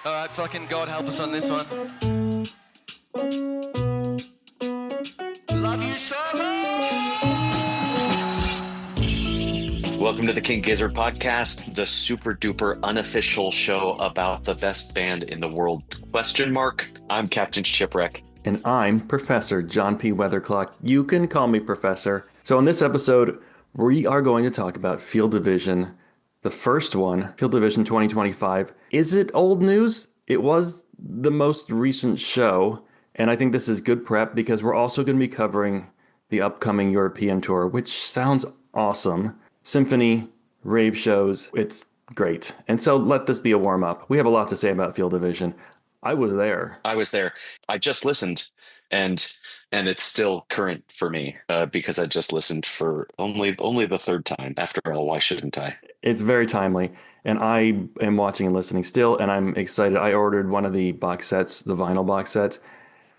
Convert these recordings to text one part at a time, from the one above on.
All right, fucking God help us on this one. Love you so much! Welcome to the King Gizzard Podcast, the super duper unofficial show about the best band in the world, question mark. I'm Captain Shipwreck. And I'm Professor John P. Weatherclock. You can call me Professor. So in this episode, we are going to talk about Field Division, the first one, Field Division 2025. Is it old news? It was the most recent show, and I think this is good prep because we're also going to be covering the upcoming European tour, which sounds awesome. Symphony, rave shows, it's great. And so let this be a warm-up. We have a lot to say about Field Division. I was there. I was there. I just listened, and it's still current for me because I just listened for only the third time. After all, why shouldn't I? It's very timely, and I am watching and listening still, and I'm excited. I ordered one of the box sets, the vinyl box sets.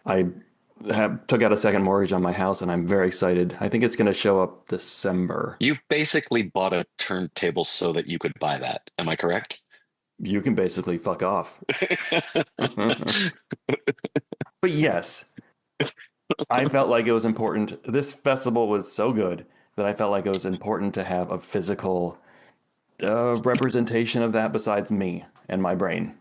I took out a second mortgage on my house, and I'm very excited. I think it's going to show up December. You basically bought a turntable so that you could buy that. Am I correct? You can basically fuck off. But yes, I felt like it was important. This festival was so good that I felt like it was important to have a physical representation of that besides me and my brain.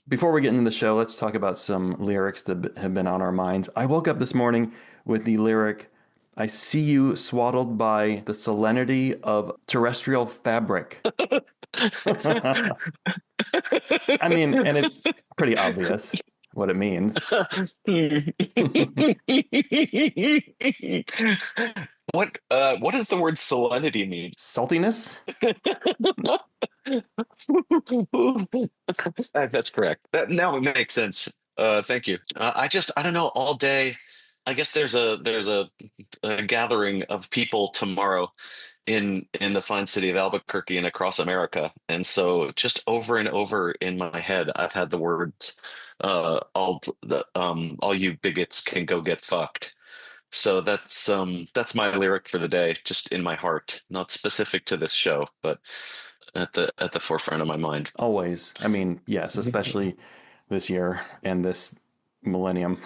Before we get into the show, let's talk about some lyrics that have been on our minds. I woke up this morning with the lyric, I see you swaddled by the solemnity of terrestrial fabric. I mean, and it's pretty obvious what it means. What does the word solemnity mean? Saltiness? That's correct. Now it makes sense. Thank you. I don't know, all day. I guess there's a gathering of people tomorrow in the fine city of Albuquerque and across America. And so just over and over in my head, I've had the words, all you bigots can go get fucked. So that's my lyric for the day, just in my heart, not specific to this show, but at the forefront of my mind. Always. I mean, yes, especially this year and this millennium.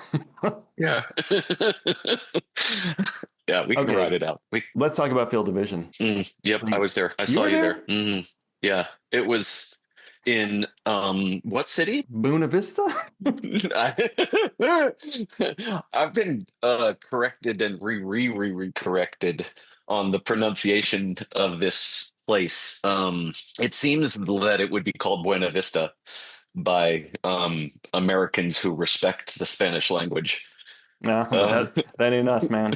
Yeah. Yeah, we can Okay, ride it out. let's talk about Field Division. Yep, I Please. was there. I You saw were you there? there. Yeah, it was in what city? Buena Vista? I've been corrected and re corrected on the pronunciation of this place. It seems that it would be called Buena Vista by Americans who respect the Spanish language. No, Uh, that ain't us, man.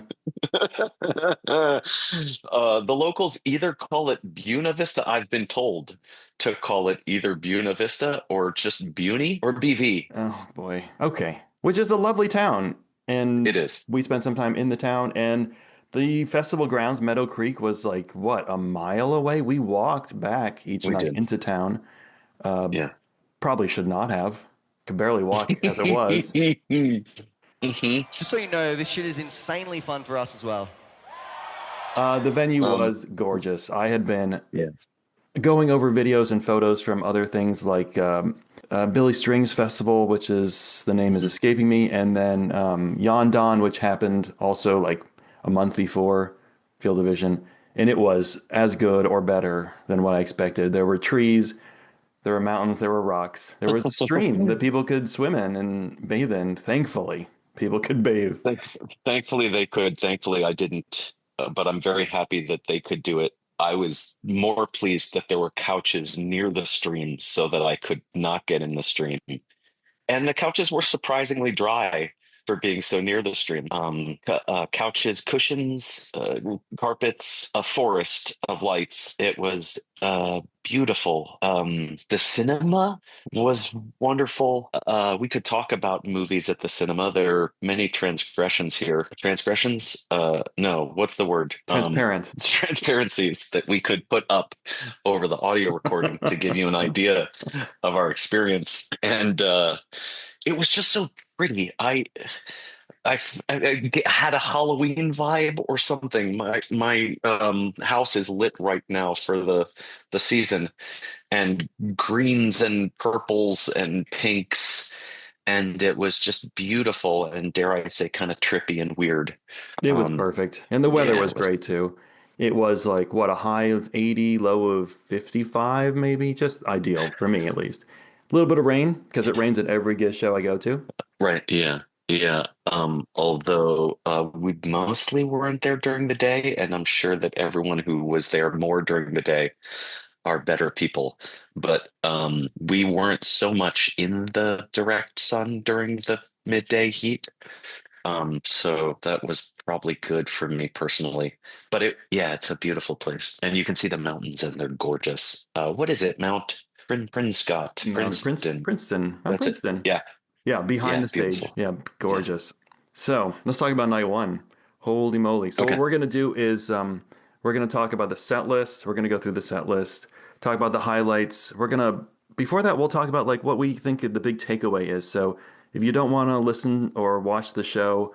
the locals either call it Buena Vista. I've been told to call it either Buena Vista or just Buny or BV. Oh boy. Okay. Which is a lovely town. It And is. we spent some time in the town, and the festival grounds, Meadow Creek, was like, what, a mile away? We walked back each We night did. into town. Uh, Yeah. Probably should not have. Could barely walk as it was. hmm Just so you know, this shit is insanely fun for us as well. The venue Um, was gorgeous. I had been yeah. going over videos and photos from other things like Billy Strings Festival, which is the name is escaping me, and then Yondon, which happened also like a month before Field Division, and it was as good or better than what I expected. There were trees, there were mountains, there were rocks, there was a stream that people could swim in and bathe in. Thankfully, people could bathe. Thank- Thankfully, they could. Thankfully, I didn't. But I'm very happy that they could do it. I was more pleased that there were couches near the stream so that I could not get in the stream. And the couches were surprisingly dry for being so near the stream. Couches, cushions, carpets, a forest of lights. It was beautiful. The cinema was wonderful. We could talk about movies at the cinema. There are many transgressions here. Transgressions? No, what's the word? Transparent. Transparencies that we could put up over the audio recording to give you an idea of our experience. And it was just so pretty. I had a Halloween vibe or something. My house is lit right now for the season, and greens and purples and pinks, and it was just beautiful and, dare I say, kind of trippy and weird. It was Um, perfect. And the weather yeah, was it was great too. It was like, what, a high of 80, low of 55, maybe? Just ideal for me, at least. A little bit of rain, because it rains at every Giz show I go to. right. Yeah, yeah. Although we mostly weren't there during the day, and I'm sure that everyone who was there more during the day are better people. But we weren't so much in the direct sun during the midday heat. So that was probably good for me personally. But yeah, it's a beautiful place, and you can see the mountains, and they're gorgeous. What is it? Mount Prinscott, Princeton. Mount That's it. Princeton. Yeah, Yeah, behind yeah, the stage. beautiful. Yeah, Yeah. gorgeous. So let's talk about night one. Holy moly. So what Okay. we're gonna do is we're gonna talk about the set list. We're gonna go through the set list, talk about the highlights. We're gonna before that we'll talk about like what we think the big takeaway is. So if you don't want to listen or watch the show,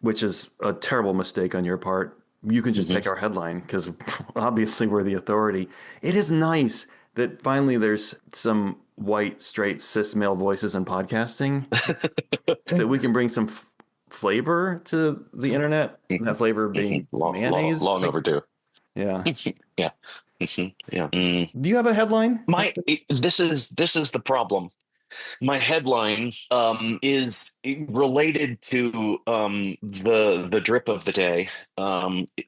which is a terrible mistake on your part, you can just take Hmm. our headline because obviously we're the authority. It is nice that finally there's some white, straight, cis male voices in podcasting that we can bring some flavor to the internet. And that flavor being mayonnaise. Long Like, overdue. yeah. Yeah. Yeah. Do you have a headline? This is the problem. My headline is related to the drip of the day,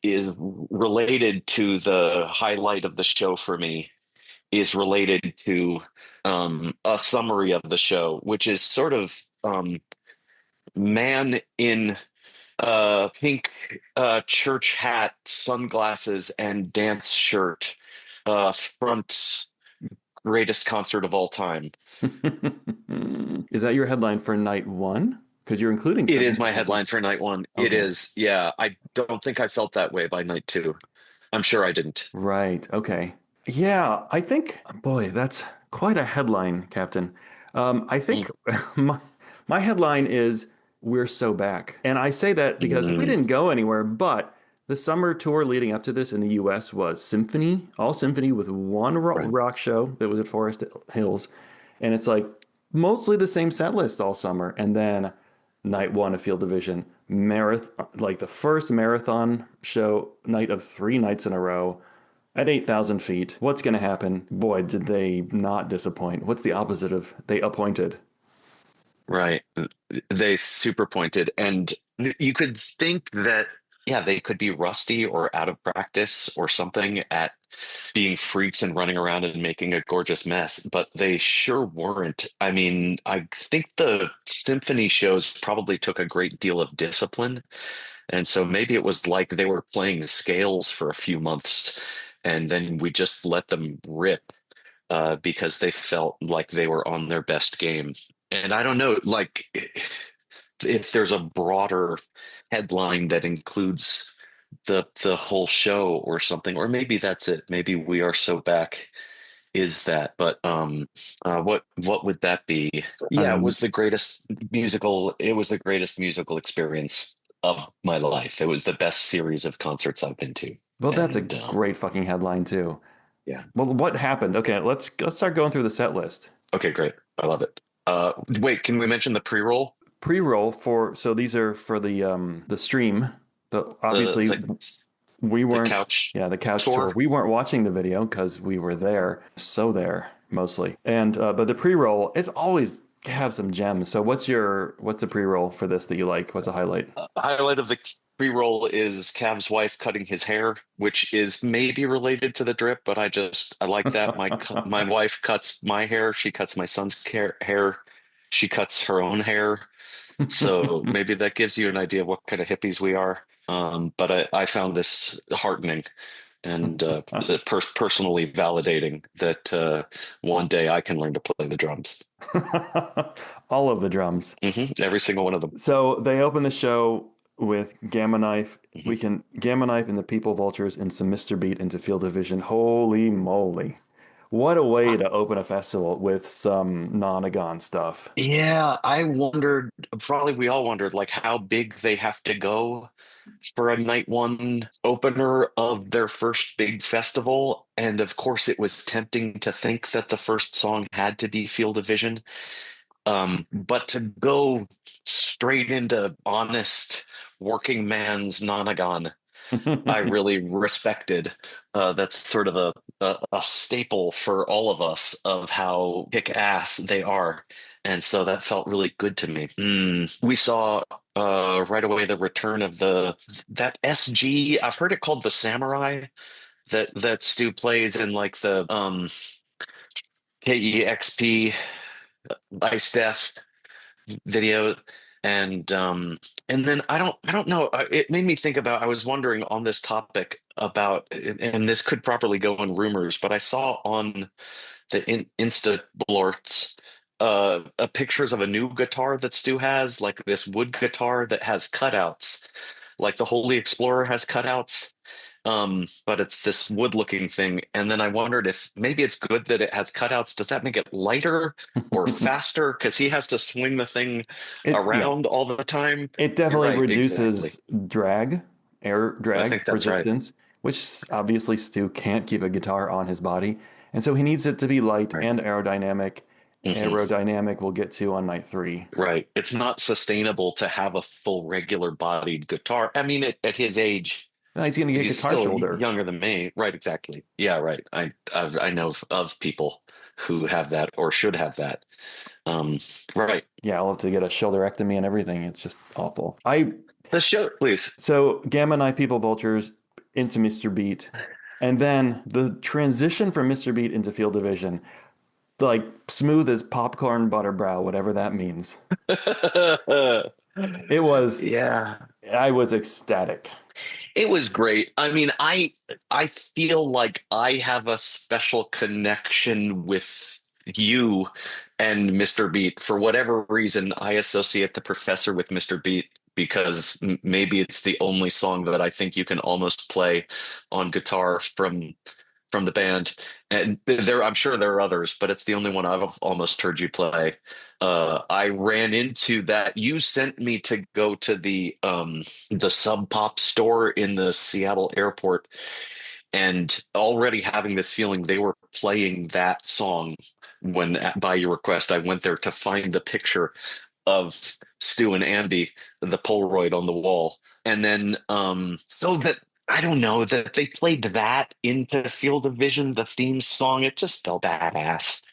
is related to the highlight of the show for me, is related to a summary of the show, which is sort of man in pink church hat, sunglasses, and dance shirt, front greatest concert of all time. Is that your headline for night one? Because you're including It some is my musical headline guests. for night one. It Okay. is. Yeah. I don't think I felt that way by night two. I'm sure I didn't. Right. Okay. Yeah, I think, boy, that's quite a headline, Captain. I think my, my headline is We're So Back. And I say that because we Mm, didn't go anywhere, but the summer tour leading up to this in the US was symphony, all symphony with one right. rock show that was at Forest Hills. And it's like mostly the same set list all summer. And then night one of Field Division, marathon, like the first marathon show night of 3 nights in a row at 8,000 feet. What's going to happen? Boy, did they not disappoint. What's the opposite of they appointed? Right. They super pointed. And you could think that, yeah, they could be rusty or out of practice or something at being freaks and running around and making a gorgeous mess, but they sure weren't. I mean, I think the symphony shows probably took a great deal of discipline. And so maybe it was like they were playing scales for a few months, and then we just let them rip because they felt like they were on their best game. And I don't know, like if there's a broader headline that includes the whole show or something, or maybe that's it. Maybe We Are So Back is that. But what would that be? Yeah, it Um, was the greatest musical. It was the greatest musical experience of my life. It was the best series of concerts I've been to. well, that's a And great fucking headline too. yeah. Well, what happened? Okay, let's start going through the set list. Okay, great. I love it. Wait, can we mention the pre-roll? Pre-roll for so these are for the stream. The The obviously the we the weren't, couch yeah, the couch tour. tour? We weren't watching the video because we were there, so there mostly. And but the pre-roll it's always have some gems. So what's the pre-roll for this that you like? What's a highlight? Highlight of the pre-roll is Cav's wife cutting his hair, which is maybe related to the drip, but I like that. My wife cuts my hair, she cuts my son's hair, she cuts her own hair. So maybe that gives you an idea of what kind of hippies we are. But I found this heartening and personally validating that one day I can learn to play the drums. All of the drums. Every single one of them. So they open the show with Gamma Knife. Mhm. We can Gamma Knife and the People Vultures and some Mr. Beat into Field Division. Holy moly. What a way to open a festival with some nonagon stuff. Yeah, I wondered, probably we all wondered, like how big they have to go for a night one opener of their first big festival. And of course, it was tempting to think that the first song had to be Field of Vision. But to go straight into honest working man's nonagon, I really respected. That's sort of a staple for all of us of how kick-ass they are. And so that felt really good to me. We saw right away the return of the that SG. I've heard it called the Samurai that Stu plays in like the KEXP Ice Death video, and then I don't know, it made me think about, I was wondering on this topic about, and this could properly go in rumors, but I saw on the Insta blorts pictures of a new guitar that Stu has, like this wood guitar that has cutouts, like the Holy Explorer has cutouts, but it's this wood looking thing. And then I wondered if maybe it's good that it has cutouts. Does that make it lighter or faster? Because he has to swing the thing Yeah, around all the time. it You're definitely right, exactly. reduces drag, air I drag think that's right. resistance, which obviously Stu can't keep a guitar on his body. And so he needs it to be light Right. and aerodynamic. hmm Aerodynamic we'll get to on night three. Right. It's not sustainable to have a full regular bodied guitar. I mean, at his age, Now he's going to get he's guitar still shoulder. younger than me. Right, exactly. Yeah, right. I know of people who have that or should have that. Um, right. Yeah, I'll have to get a shoulderectomy and everything. It's just awful. I The show, please. So Gamma Knife People Vultures into Mr. Beat, and then the transition from Mr. Beat into Field Division, like smooth as popcorn butter brow, whatever that means. It was, Yeah, I was ecstatic. it was great. I mean, I feel like I have a special connection with you and Mr. Beat. For whatever reason, I associate the professor with Mr. Beat because maybe it's the only song that I think you can almost play on guitar from the band. And there, I'm sure there are others, but it's the only one I've almost heard you play. I ran into that. You sent me to go to the Sub Pop store in the Seattle airport, and already having this feeling they were playing that song when, by your request, I went there to find the picture of Stu and Andy, the Polaroid on the wall. And then so that I don't know that they played that into Field of Vision, the theme song, it just felt badass.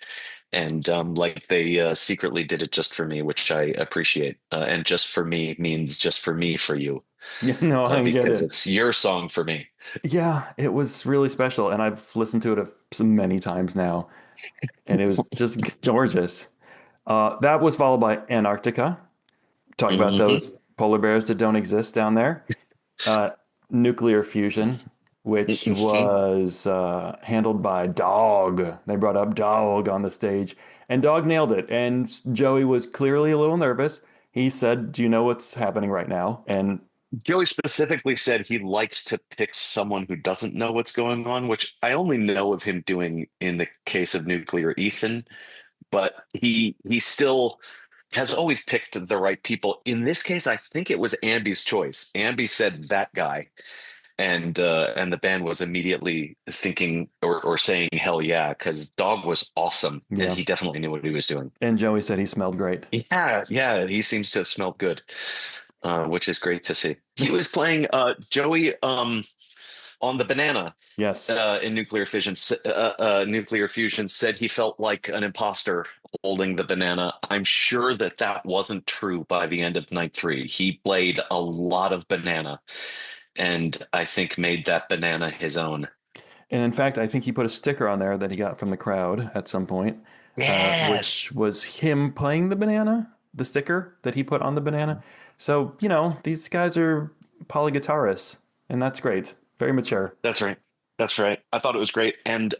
And like they secretly did it just for me, which I appreciate. And just for me means just for me for you, You know, I get because it. it's your song for me. Yeah, it was really special, and I've listened to it many times now, and it was just gorgeous. That was followed by Antarctica. Talk about hmm those polar bears that don't exist down there. uh, Nuclear Fusion, which hmm was handled by Dog. They brought up Dog on the stage, and Dog nailed it. And Joey was clearly a little nervous. He said, "Do you know what's happening right now?" And Joey specifically said he likes to pick someone who doesn't know what's going on, which I only know of him doing in the case of Nuclear Ethan, but he still has always picked the right people. In this case, I think it was Ambi's choice. Ambi said that guy, and the band was immediately thinking or saying hell yeah, because Dog was awesome and yeah, he definitely knew what he was doing. and Joey said he smelled great. Yeah, yeah, he seems to have smelled good, which is great to see. He was playing Joey on the banana Yes. in Nuclear Fusion said he felt like an imposter holding the banana. I'm sure that that wasn't true by the end of night three. He played a lot of banana, and I think made that banana his own. And in fact, I think he put a sticker on there that he got from the crowd at some point, which Yes, was him playing the banana, the sticker that he put on the banana. So, you know, these guys are polyguitarists, and that's great. Very mature. that's right. That's right. I thought it was great, and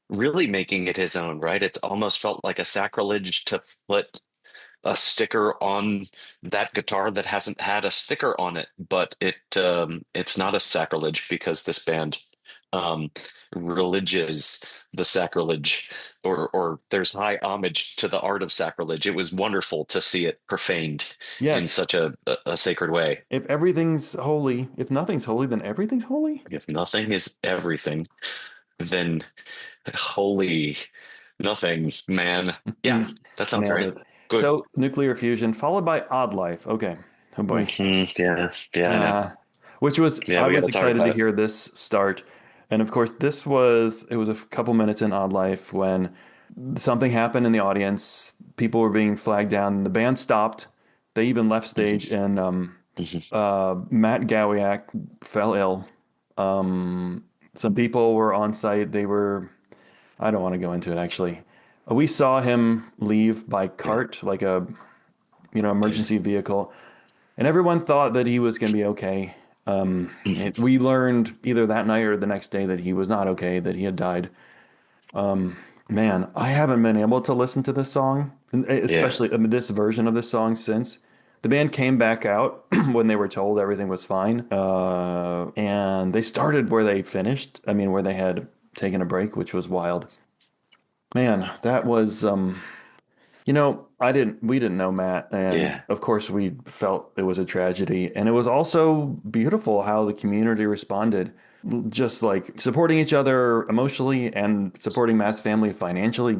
really making it his own. Right? It's almost felt like a sacrilege to put a sticker on that guitar that hasn't had a sticker on it, but it's not a sacrilege because this band um, religious the sacrilege, or there's high homage to the art of sacrilege. It was wonderful to see it profaned in Yes. such a sacred way. If everything's holy, if nothing's holy, then everything's holy. If nothing is everything, then holy nothing, man. Yeah, Mm, that sounds nailed right. it. Good. So nuclear fusion followed by odd life. Okay. Oh boy. Yeah, yeah, I know. Uh, which was Yeah, I we got was to talk excited to about it. hear this start. And of course, it was a couple minutes in Odd Life when something happened in the audience. People were being flagged down. The band stopped. They even left stage, Mhm, and mhm. Matt Gowiak fell ill. Some people were on site. They were, I don't want to go into it actually. We saw him leave by Yeah, cart, like a, emergency vehicle, and everyone thought that he was going to be okay. mhm. We learned either that night or the next day that he was not okay, that he had died. Man, I haven't been able to listen to this song, Yeah, especially this version of this song since the band came back out when they were told everything was fine. And they started where they finished. I mean, where they had taken a break, which was wild. Man, that was we didn't know Matt, and yeah, of course we felt it was a tragedy. And it was also beautiful how the community responded, just like supporting each other emotionally and supporting Matt's family financially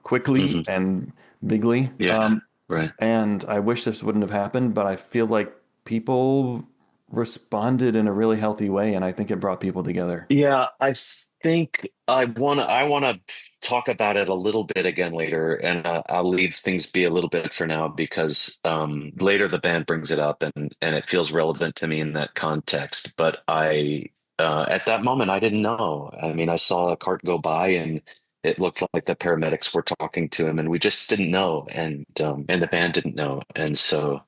quickly hmm, and bigly. yeah, right. And I wish this wouldn't have happened, but I feel like people responded in a really healthy way, and I think it brought people together. Yeah, I think I wanna talk about it a little bit again later, and I'll leave things be a little bit for now because later the band brings it up, and it feels relevant to me in that context. But I at that moment I didn't know. I mean, I saw a cart go by, and it looked like the paramedics were talking to him, and we just didn't know, and the band didn't know, and so.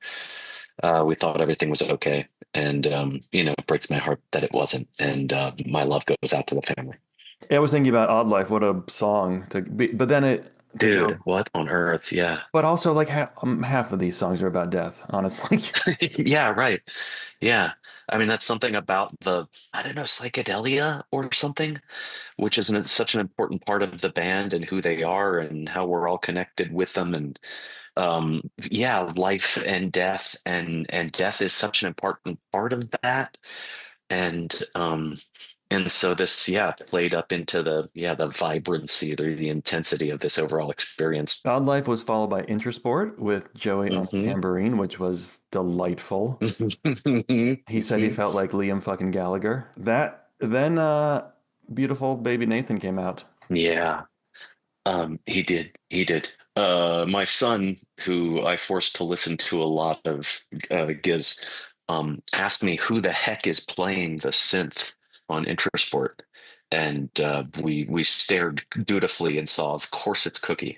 We thought everything was okay. And, it breaks my heart that it wasn't. And my love goes out to the family. I was thinking about Odd Life, what a song to be, but then it to Dude, go. what on earth? Yeah. But also, like half of these songs are about death, honestly. Yeah, right. Yeah. I mean, that's something about I don't know, psychedelia or something, which is such an important part of the band and who they are and how we're all connected with them. And yeah, life and death, and death is such an important part of that. And so this, yeah, played up into the vibrancy, the intensity of this overall experience. Odd Life was followed by Intersport with Joey on the Hmm. tambourine, which was delightful. He said he felt like Liam fucking Gallagher. That then beautiful baby Nathan came out. Yeah, he did. My son, who I forced to listen to a lot of Giz, asked me who the heck is playing the synth on Intrasport, and we stared dutifully and saw, of course, it's Cookie.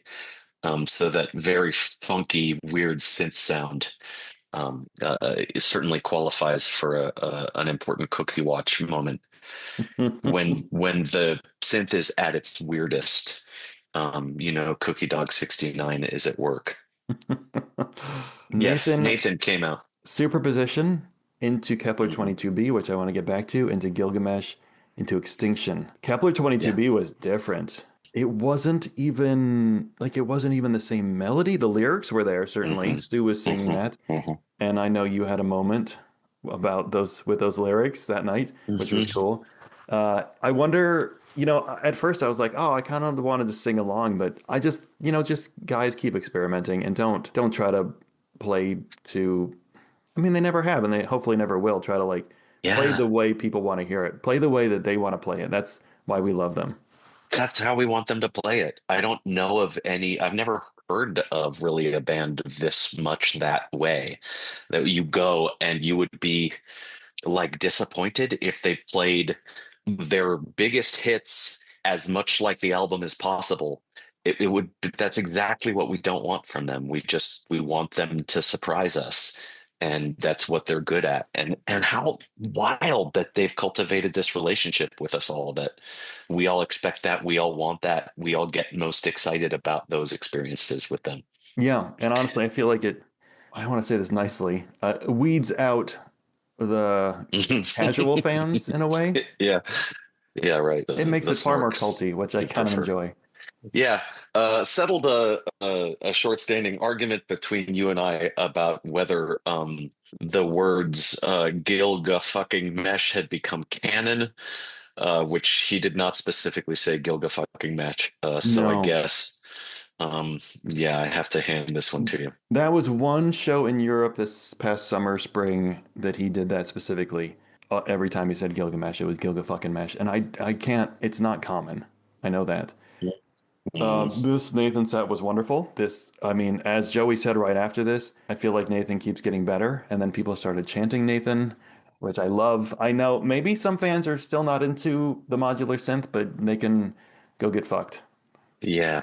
So that very funky, weird synth sound it certainly qualifies for an important Cookie Watch moment when the synth is at its weirdest. Cookie Dog 69 is at work. Yes, Nathan Nathan came out. superposition into Kepler Hmm. 22b, which I want to get back to, into Gilgamesh, into Extinction. Kepler Yeah. 22b was different. It wasn't even the same melody. The lyrics were there, certainly. Hmm. Stu was singing Hmm. that. Hmm. And I know you had a moment about those with those lyrics that night, which was Hmm. cool. I wonder, at first I was like, oh, I kind of wanted to sing along, but I just, just guys keep experimenting and don't try to play to. I mean, they never have, and they hopefully never will try to like play Yeah, the way people want to hear it, play the way that they want to play it. That's why we love them. that's how we want them to play it. I don't know of any, I've never heard of really a band this much that way, that you go and you would be like disappointed if they played their biggest hits as much like the album as possible. It would, that's exactly what we don't want from them. We want them to surprise us. And that's what they're good at. And how wild that they've cultivated this relationship with us all, that we all expect that, we all want that, we all get most excited about those experiences with them. Yeah, and honestly, I feel like it. I want to say this nicely. Weeds out the casual fans in a way. Yeah. Yeah, right. It makes The it far more snorks culty, which I you kind of prefer. enjoy. Yeah, settled a short-standing argument between you and I about whether the words Gilga fucking mesh had become canon, which he did not specifically say Gilga fucking mesh. So I No. guess yeah, I have to hand this one to you. That was one show in Europe this past summer, spring, that he did that specifically. Every time he said Gilgamesh, it was Gilga fucking mesh. And I can't, it's not common. I know that. Mm, This Nathan set was wonderful. This, I mean, as Joey said right after this, I feel like Nathan keeps getting better. And then people started chanting Nathan, which I love. I know maybe some fans are still not into the modular synth, but they can go get fucked. yeah.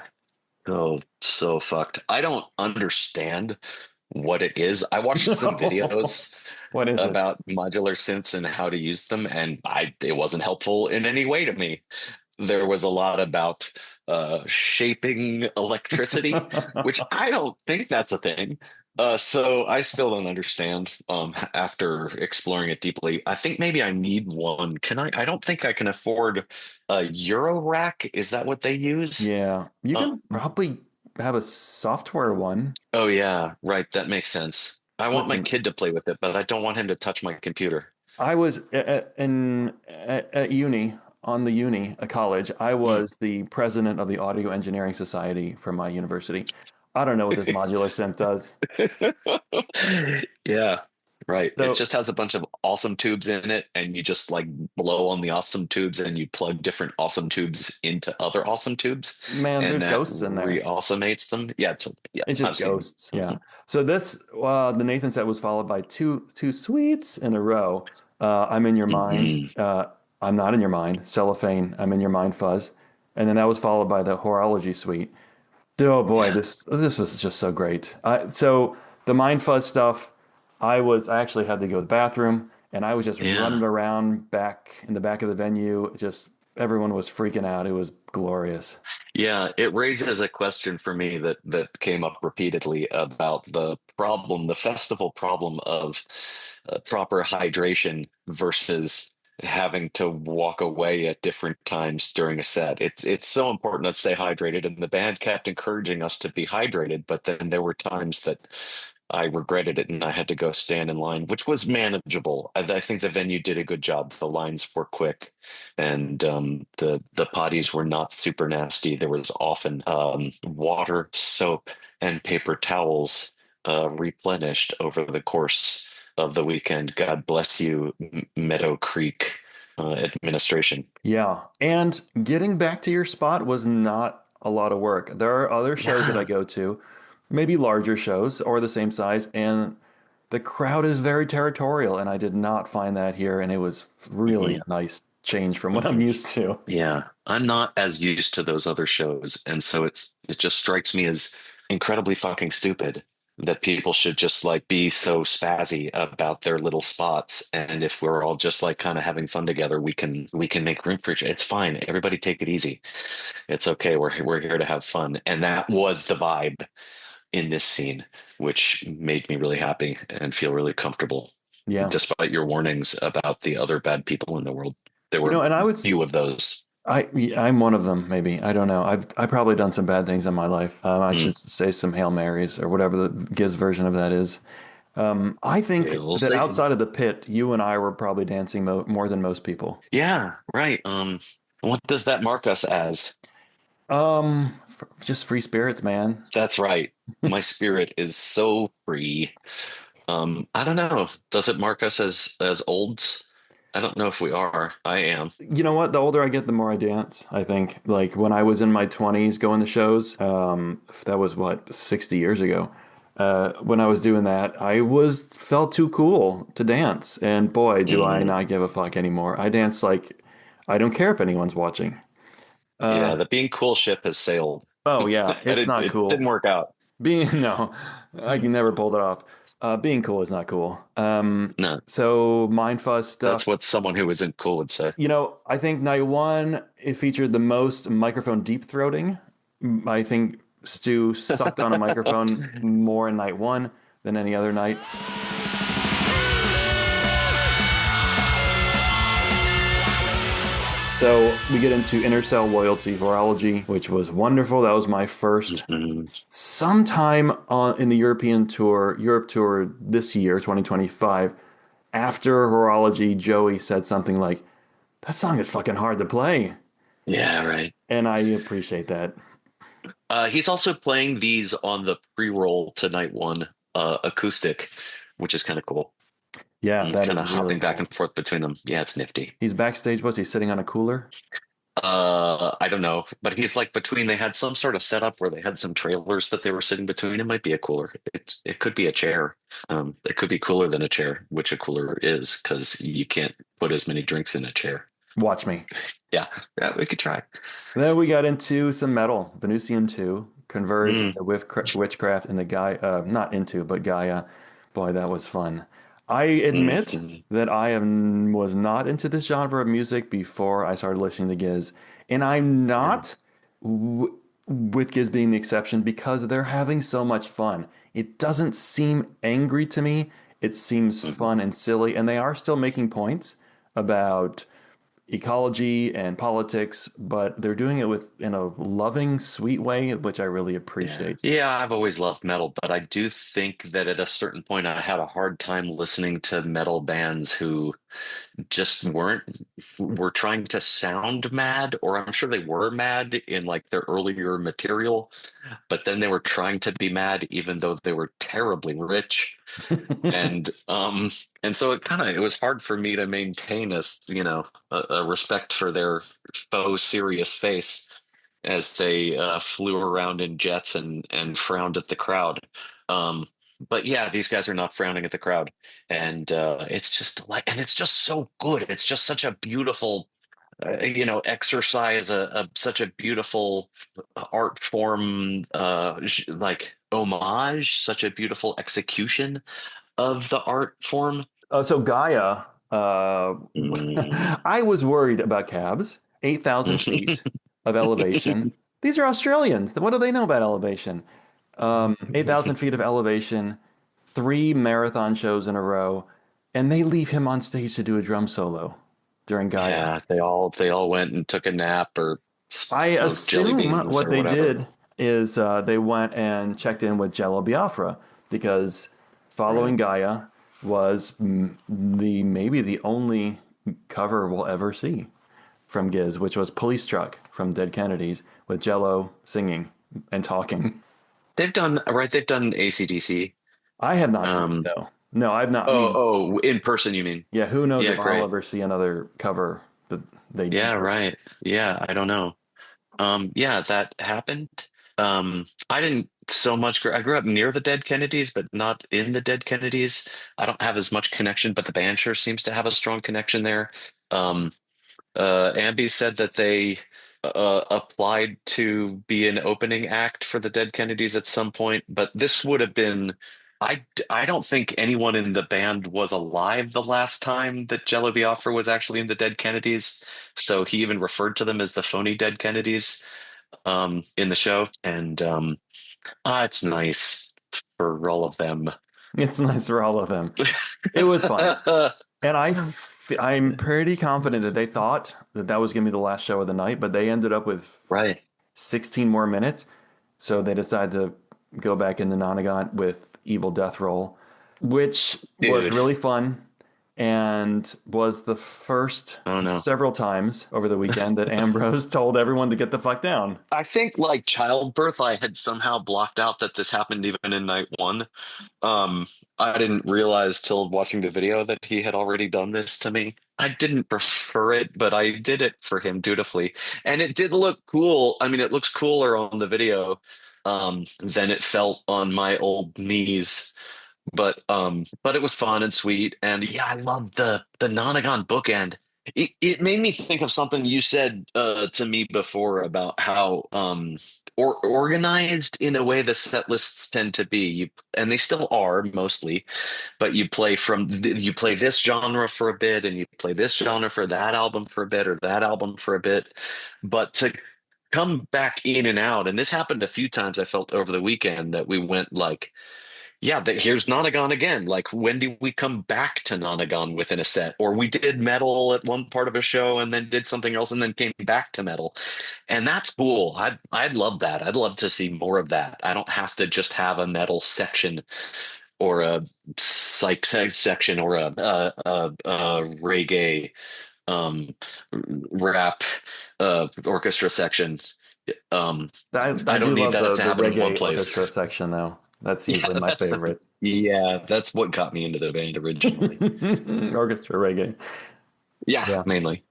So fucked. I don't understand what it is. I watched some No. videos What is it? about modular synths and how to use them, and it wasn't helpful in any way to me. There was a lot about shaping electricity, which I don't think that's a thing. So I still don't understand after exploring it deeply. I think maybe I need one. Can I? I don't think I can afford a Euro rack. Is that what they use? Yeah, you Uh, can probably have a software one. oh yeah, right. That makes sense. I want my Listen, kid to play with it, but I don't want him to touch my computer. I was at uni on the uni, a college. I Mm. was the president of the Audio Engineering Society for my university. I don't know what this modular synth does. Yeah, right. It So, just has a bunch of awesome tubes in it, and you just like blow on the awesome tubes, and you plug different awesome tubes into other awesome tubes, man, and there's that ghosts in there. re-awesomates them. Yeah, yeah, It's just I've seen. ghosts. Yeah. Mhm. So this, the Nathan set was followed by two sweets in a row. I'm in your mind. Mhm. I'm not in your mind. Cellophane. I'm in your mind. Fuzz. And then that was followed by the horology suite. Oh boy, Yeah, this was just so great. So the mind fuzz stuff, I actually had to go to the bathroom, and I was just yeah. running around back in the back of the venue. Just everyone was freaking out. It was glorious. Yeah, it raises a question for me that came up repeatedly about the problem, the festival problem of proper hydration versus having to walk away at different times during a set. It's so important to stay hydrated, and the band kept encouraging us to be hydrated, but then there were times that I regretted it and I had to go stand in line, which was manageable. I think the venue did a good job. The lines were quick, and the potties were not super nasty. There was often water, soap, and paper towels replenished over the course of the weekend. God bless you, Meadow Creek administration. Yeah. And getting back to your spot was not a lot of work. There are other shows that I Yeah. go to, maybe larger shows or the same size, and the crowd is very territorial, and I did not find that here, and it was really Mhm. a nice change from what I'm Mhm. used to. Yeah, I'm not as used to those other shows, and so it just strikes me as incredibly fucking stupid that people should just like be so spazzy about their little spots. And if we're all just like kind of having fun together, we can make room for each. It's fine. Everybody take it easy. It's okay. We're here to have fun, and that was the vibe in this scene, which made me really happy and feel really comfortable, Yeah. despite your warnings about the other bad people in the world. There were And I would few of those. I'm one of them, maybe. I don't know. I've probably done some bad things in my life. I Mm. should say some Hail Marys or whatever the Giz version of that is. I think We'll that see. outside of the pit, you and I were probably dancing more than most people. Yeah, right. What does that mark us as? Just free spirits, man. That's right. My spirit is so free. I don't know. Does it mark us as olds? I don't know if we are. I am. You know what? The older I get, the more I dance, I think. Like when I was in my 20s going to shows, that was what, 60 years ago. When I was doing that, I was felt too cool to dance. And boy, do I Mm, not give a fuck anymore. I dance like I don't care if anyone's watching. yeah, Uh, the being cool ship has sailed. oh yeah, it's not It didn't cool. work out. Being no, I can never pull it off. Being cool is not cool. No, So mind fuzz stuff. that's what someone who isn't cool would say. I think night one it featured the most microphone deep throating. I think Stu sucked on a microphone more in night one than any other night. So we get into intercell loyalty horology, which was wonderful. That was my first. Mhm. Sometime in the Europe tour this year, 2025, after horology, Joey said something like, "That song is fucking hard to play," Yeah, right. and I appreciate that. He's also playing these on the pre-roll to night one acoustic, which is kind of cool. Yeah, And that kind is of really hopping back cool. and forth between them. Yeah, it's nifty. He's backstage. Was he sitting on a cooler? I don't know, but he's like between. They had some sort of setup where they had some trailers that they were sitting between. It might be a cooler. It could be a chair. It could be cooler than a chair, which a cooler is because you can't put as many drinks in a chair. Watch me. Yeah, yeah, we could try. Then we got into some metal, Venusian 2, Converge, Mm, into Witchcraft, and the guy, not into, but Gaia. Boy, that was fun. I admit mm, that was not into this genre of music before I started listening to Giz, and I'm mm, not, with Giz being the exception, because they're having so much fun. It doesn't seem angry to me. It seems mm. fun and silly, and they are still making points about ecology and politics, but they're doing it with in a loving, sweet way, which I really Yeah. appreciate. Yeah, I've always loved metal, but I do think that at a certain point I had a hard time listening to metal bands who just were trying to sound mad, or I'm sure they were mad in like their earlier material, but then they were trying to be mad even though they were terribly rich. And and so it was hard for me to maintain a respect for their faux serious face as they flew around in jets and frowned at the crowd. Um, but yeah, these guys are not frowning at the crowd, and it's just so good. It's just such a beautiful, exercise, such a beautiful art form, like homage, such a beautiful execution of the art form. So Gaia, uh, Mm. I was worried about cabs, 8,000 feet of elevation. These are Australians. What do they know about elevation? 8,000 feet of elevation, three marathon shows in a row, and they leave him on stage to do a drum solo during Gaia. Yeah, they all went and took a nap or I smoked jelly assume beans what or they whatever. did is they went and checked in with Jello Biafra because following Right. Gaia was the maybe the only cover we'll ever see from Giz, which was Police Truck from Dead Kennedys with Jello singing and talking. They've done AC/DC. I have not seen it Um, though. No, I've not. I oh, mean, oh, in person, you mean? yeah, who knows Yeah, if I'll great. ever see another cover that they do Yeah, personally. right. Yeah, I don't know. Yeah, that happened. I didn't so much I grew up near the Dead Kennedys, but not in the Dead Kennedys. I don't have as much connection, but the band sure seems to have a strong connection there. Um, Ambi said that they applied to be an opening act for the Dead Kennedys at some point, but this would have been. I don't think anyone in the band was alive the last time that Jello Biafra was actually in the Dead Kennedys, so he even referred to them as the phony Dead Kennedys in the show, and it's nice for all of them. It's nice for all of them. It was fun. And I'm pretty confident that they thought that that was going to be the last show of the night, but they ended up with Right, 16 more minutes. So they decided to go back into Nonagon with Evil Death Roll, which was dude. really fun and was the first Oh of no. several times over the weekend that Ambrose told everyone to get the fuck down. I think like childbirth, I had somehow blocked out that this happened even in night one. Um, I didn't realize till watching the video that he had already done this to me. I didn't prefer it, but I did it for him dutifully. And it did look cool. I mean, it looks cooler on the video, than it felt on my old knees. But it was fun and sweet. And yeah, I love the Nonagon bookend. It made me think of something you said to me before about how organized in a way the set lists tend to be. And they still are mostly, but you play this genre for a bit and you play this genre for that album for a bit or that album for a bit. But to come back in and out, and this happened a few times I felt over the weekend that we went like Yeah, that here's Nonagon again. Like, when do we come back to Nonagon within a set? Or we did metal at one part of a show and then did something else and then came back to metal. And that's cool. I'd love that. I'd love to see more of that. I don't have to just have a metal section or a section or a reggae um rap orchestra section. Um I I don't do need love that to the happen in one reggae orchestra place. section though. That's Yeah, usually my favorite. that's what got me into the band originally. Orchestra reggae. Yeah, Yeah. mainly.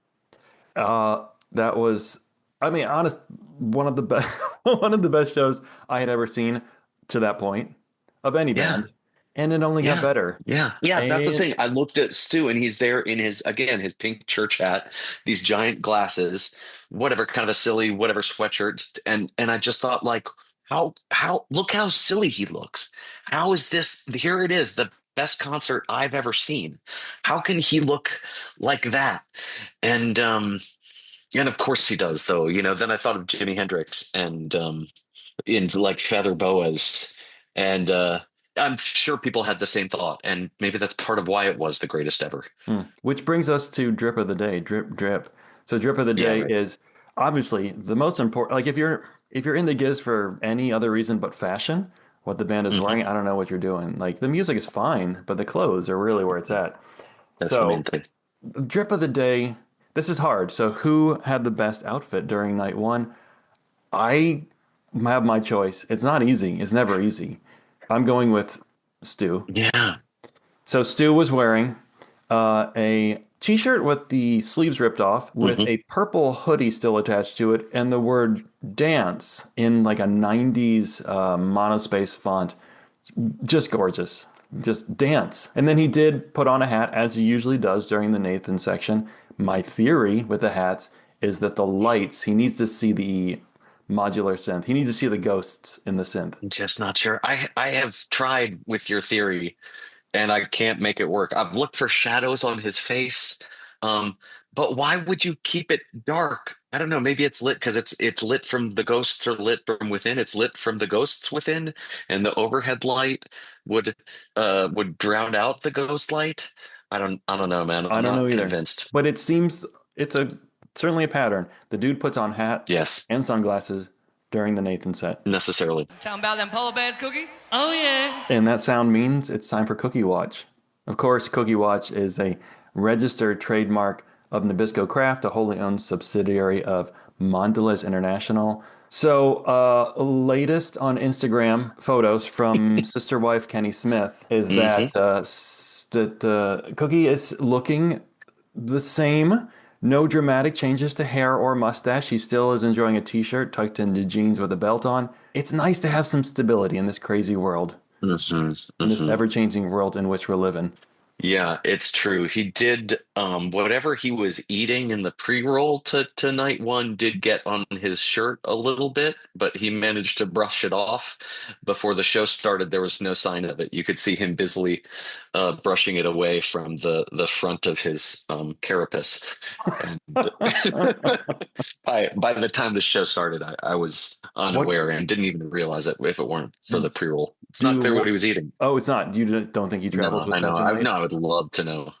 That was, I mean, honest, one of the best, one of the best shows I had ever seen to that point of any Yeah. band, and it only got Yeah. better. Yeah. Yeah. That's the And thing. I looked at Stu and he's there in his, again, his pink church hat, these giant glasses, whatever kind of a silly, whatever sweatshirt. And I just thought, like, look how silly he looks. How is this? Here it is, the best concert I've ever seen. How can he look like that? And, and of course he does, though. Then I thought of Jimi Hendrix and, in like feather boas. And I'm sure people had the same thought, and maybe that's part of why it was the greatest ever. which brings us to drip of the day, drip drip. So drip of the Yeah, day right. is obviously the most important. Like if you're in the giz for any other reason but fashion, what the band is Hmm. wearing, I don't know what you're doing. Like the music is fine, but the clothes are really where it's at. That's the So main thing. drip of the day. This is hard. So who had the best outfit during night one? I have my choice. It's not easy. It's never easy. I'm going with Stu. Yeah. So Stu was wearing a t-shirt with the sleeves ripped off, with Hmm. a purple hoodie still attached to it, and the word dance in like a 90s monospace font. Just gorgeous. Just dance. And then he did put on a hat, as he usually does during the Nathan section. My theory with the hats is that the lights, he needs to see the modular synth. He needs to see the ghosts in the synth. Just not sure. I have tried with your theory, and I can't make it work. I've looked for shadows on his face. Um, but why would you keep it dark? I don't know. Maybe it's lit because it's lit from the ghosts are lit from within. It's lit from the ghosts within, and the overhead light would would drown out the ghost light. I don't know, man. I I'm don't know not either. convinced. But it seems it's a certainly a pattern. The dude puts on hat Yes, and sunglasses during the Nathan set. necessarily. Talking about them polar bears, Cookie? Oh, yeah. And that sound means it's time for Cookie Watch. Of course, Cookie Watch is a registered trademark of Nabisco Craft, a wholly owned subsidiary of Mondelez International. So, latest on Instagram photos from sister wife Kenny Smith is Hmm. that Cookie is looking the same. No dramatic changes to hair or mustache. She still is enjoying a t-shirt tucked into jeans with a belt on. It's nice to have some stability in this crazy world, Hmm. in this Hmm. ever-changing world in which we're living. Yeah, it's true. He did whatever he was eating in the pre-roll to night one did get on his shirt a little bit, but he managed to brush it off before the show started. There was no sign of it. You could see him busily brushing it away from the front of his carapace. And by the time the show started, I was What unaware and didn't even realize it if it weren't for the pre-roll. It's not clear what do? he was eating. Oh, it's not. You don't think he travels No, with I know. Vegemite? I would love to know.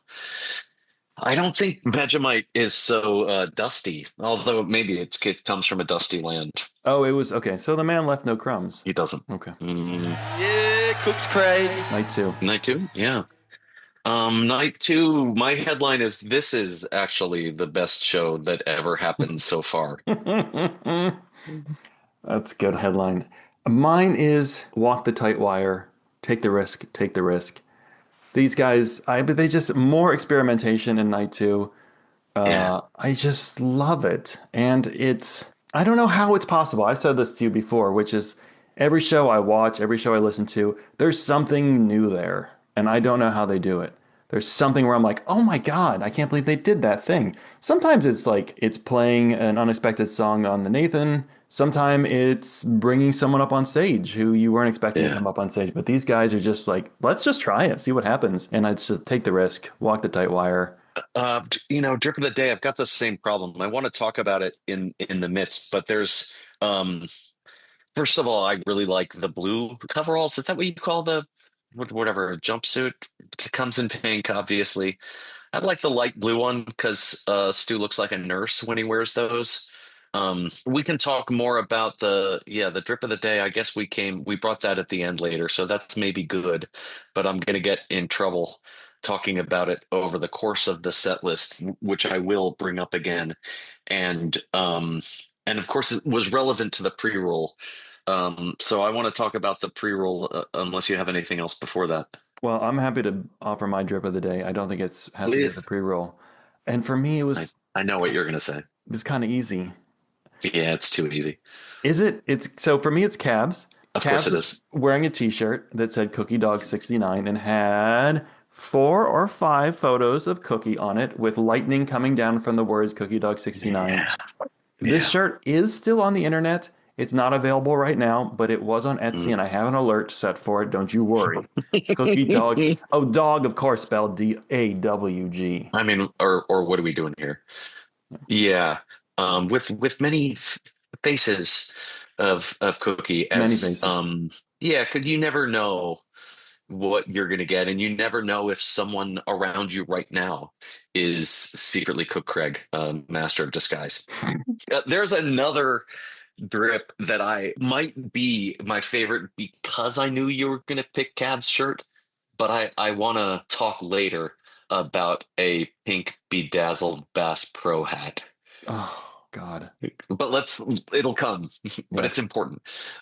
I don't think Vegemite is so dusty, although maybe it comes from a dusty land. Oh, it was okay. So the man left no crumbs. He doesn't. Okay, Yeah, cooked Craig. night two. Night two? Yeah. Night two, my headline is this is actually the best show that ever happened so far. That's a good headline. Mine is walk the tight wire, take the risk, take the risk. These guys, but they just more experimentation in night two. Yeah. I just love it. And I don't know how it's possible. I've said this to you before, which is every show I watch, every show I listen to, there's something new there. And I don't know how they do it. There's something where I'm like, oh my God, I can't believe they did that thing. Sometimes it's like it's playing an unexpected song on the Nathan. Sometimes it's bringing someone up on stage who you weren't expecting to Yeah. come up on stage. But these guys are just like, let's just try it, see what happens. And it's just take the risk, walk the tight wire. Drip of the day, I've got the same problem. I want to talk about it in the midst, but there's um first of all, I really like the blue coveralls. Is that what you call the whatever, a jumpsuit. It comes in pink, obviously. I'd like the light blue one because Stu looks like a nurse when he wears those. We can talk more about the drip of the day. I guess we brought that at the end later, so that's maybe good, but I'm gonna get in trouble talking about it over the course of the set list, which I will bring up again. And of course it was relevant to the pre-roll. So I want to talk about the pre-roll unless you have anything else before that. Well, I'm happy to offer my drip of the day. I don't think has to do with the Please. pre-roll. And for me, I know what you're gonna say. it's kind of easy. Yeah, it's too easy. Is it? It's so for me, it's Cavs. Of course Cavs it was is. wearing a T-shirt that said Cookie Dog 69 and had 4 or 5 photos of Cookie on it with lightning coming down from the words Cookie Dog 69. Yeah. This Yeah. shirt is still on the internet. It's not available right now, but it was on Etsy, Mm. and I have an alert set for it. Don't you worry. Cookie Dogs. Oh, dog, of course, spelled DAWG. I mean, or what are we doing here? Yeah. With many faces of Cookie Many as faces. yeah, because you never know what you're gonna get, and you never know if someone around you right now is secretly Cook Craig, master of disguise. There's another drip that I might be my favorite because I knew you were going to pick Cav's shirt, but I want to talk later about a pink bedazzled Bass Pro hat. Oh, God. But it'll come, but it's Yes. important.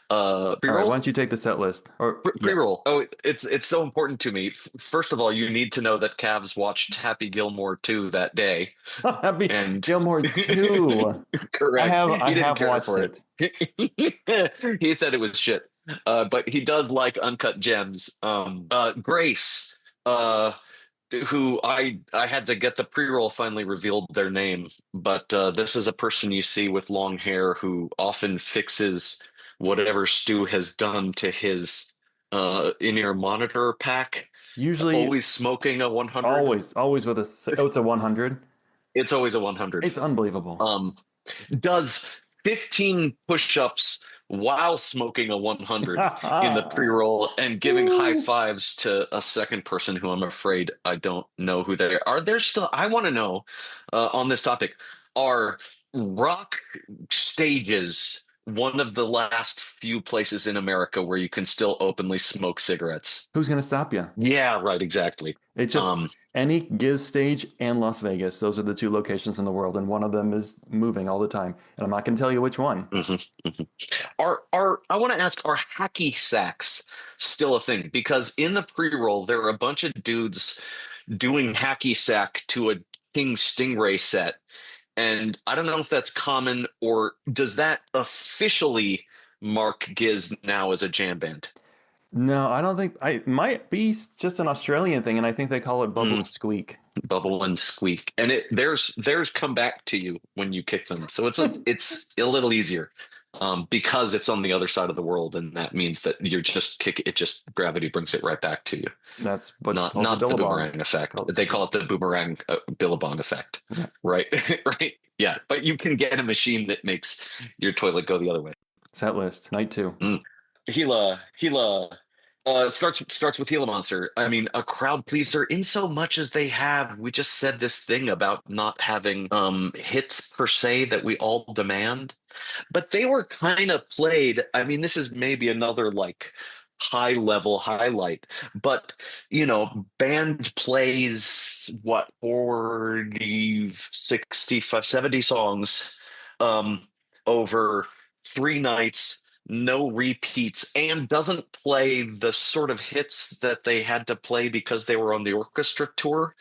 All right, why Pre-roll? don't you take the set list? Or, yeah. Pre-roll. Oh, it's so important to me. First of all, you need to know that Cavs watched Happy Gilmore 2 that day, Happy and Gilmore 2. correct. I He didn't have care watched for it. it. He said it was shit. But he does like Uncut Gems. Grace, who I had to get the pre-roll finally revealed their name, but this is a person you see with long hair who often fixes whatever Stu has done to his in-ear monitor pack. Usually, Always smoking a 100. always with it's a 100. It's always a 100. It's unbelievable. Does 15 push-ups while smoking a 100 in the pre-roll and giving high fives to a second person who I'm afraid I don't know who they are. There still, I want to know on this topic, are rock stages one of the last few places in America where you can still openly smoke cigarettes? Who's going to stop you? Yeah, right, exactly. It's just Um, any Giz stage and Las Vegas. Those are the 2 locations in the world, and one of them is moving all the time. And I'm not going to tell you which one. mhm, mhm. Are I want to ask, are hacky sacks still a thing? Because in the pre-roll, there are a bunch of dudes doing hacky sack to a King Stingray set, and I don't know if that's common or does that officially mark Giz now as a jam band? No, I don't think it might be just an Australian thing, and I think they call it bubble Mm, and squeak. bubble and squeak, and there's come back to you when you kick them, so it's a little easier. Because it's on the other side of the world, and that means that you're just kick it, just gravity brings it right back to you. That's what's Not called the not the Billabong. boomerang effect. Called- They call it the boomerang Billabong effect, Yeah. right? Right? Yeah, but you can get a machine that makes your toilet go the other way. Set list, night 2. Gila starts with Gila Monster. I mean, a crowd pleaser in so much as they have. We just said this thing about not having hits per se that we all demand, but they were kind of played. I mean, this is maybe another like high level highlight, but band plays what 40, 65, 70 songs over 3 nights, no repeats, and doesn't play the sort of hits that they had to play because they were on the orchestra tour,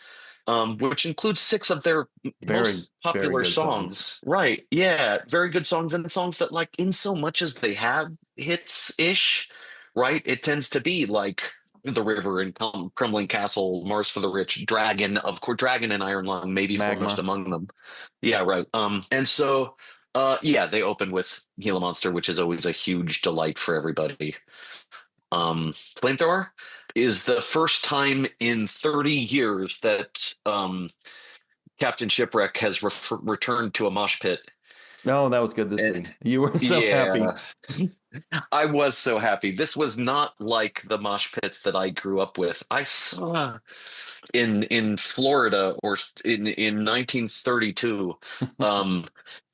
which includes 6 of their Very, most very popular good songs. songs. Right. Yeah. Very good songs, and songs that, like, in so much as they have hits ish, right? It tends to be like The River and Crumbling Castle, Mars for the Rich, Dragon, of course, Dragon and Iron Lung, maybe foremost Magma. among them. Yeah, right. And so yeah, they open with Gila Monster, which is always a huge delight for everybody. Flamethrower is the first time in 30 years that Captain Shipwreck has returned to a mosh pit. No, that was good to And see. You were so yeah, happy. I was so happy. This was not like the mosh pits that I grew up with. I saw in Florida or in 1932, um,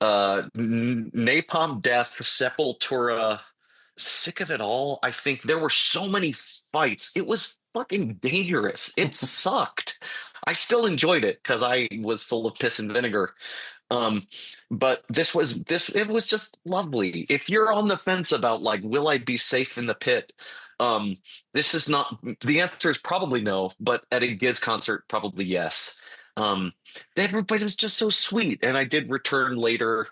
Napalm Death, Sepultura, Sick of It All. I think there were so many fights. It was fucking dangerous. It sucked. I still enjoyed it because I was full of piss and vinegar. Um, but it was just lovely. If you're on the fence about like, will I be safe in the pit? Um, this is not the answer is probably no, but at a Giz concert, probably yes. Um, everybody was just so sweet, and I did return later,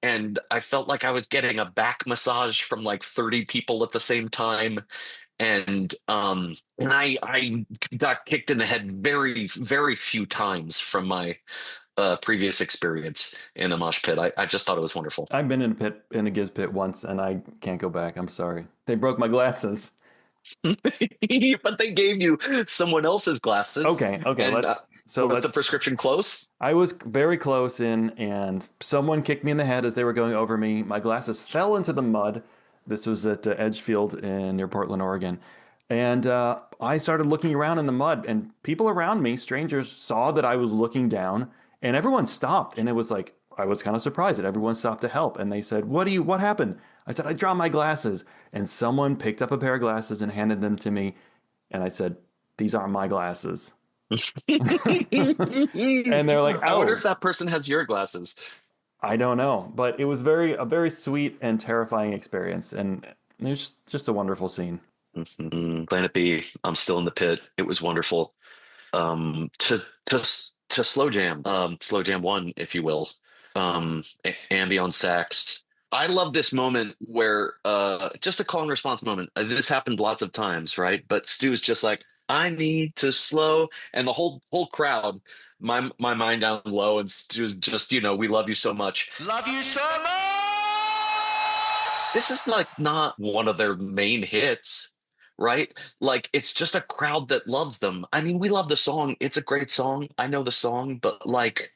and I felt like I was getting a back massage from like 30 people at the same time. And I got kicked in the head very, very few times from my previous experience in a mosh pit. I just thought it was wonderful. I've been in a Giz pit once, and I can't go back. I'm sorry. They broke my glasses. But they gave you someone else's glasses. Okay, And was the let's. prescription close? I was very close in, and someone kicked me in the head as they were going over me. My glasses fell into the mud. This was at Edgefield near Portland, Oregon. And I started looking around in the mud, and people around me, strangers, saw that I was looking down, and everyone stopped. And it was like, I was kind of surprised that everyone stopped to help. And they said, what happened? I said, I dropped my glasses. And someone picked up a pair of glasses and handed them to me. And I said, these aren't my glasses. And they're like, I wonder oh, if that person has your glasses. I don't know. But it was a very sweet and terrifying experience. And it was just a wonderful scene. Planet B, I'm still in the pit. It was wonderful. To Slow Jam 1, if you will. Andy on sax. I love this moment where just a call and response moment. This happened lots of times, right? But Stu's just like, I need to slow, and the whole crowd, my mind down low, and Stu's just, we love you so much. Love you so much! This is like not one of their main hits, right? Like it's just a crowd that loves them. I mean, we love the song. It's a great song. I know the song, but like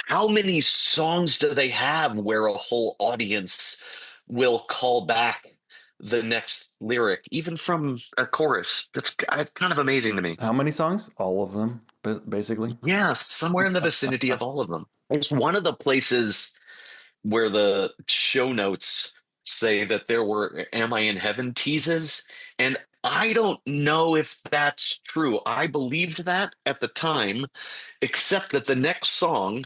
how many songs do they have where a whole audience will call back the next lyric, even from a chorus? That's kind of amazing to me. How many songs? All of them, basically. Yeah, somewhere in the vicinity of all of them. It's one of the places where the show notes say that there were Am I in Heaven teases. And I don't know if that's true. I believed that at the time, except that the next song,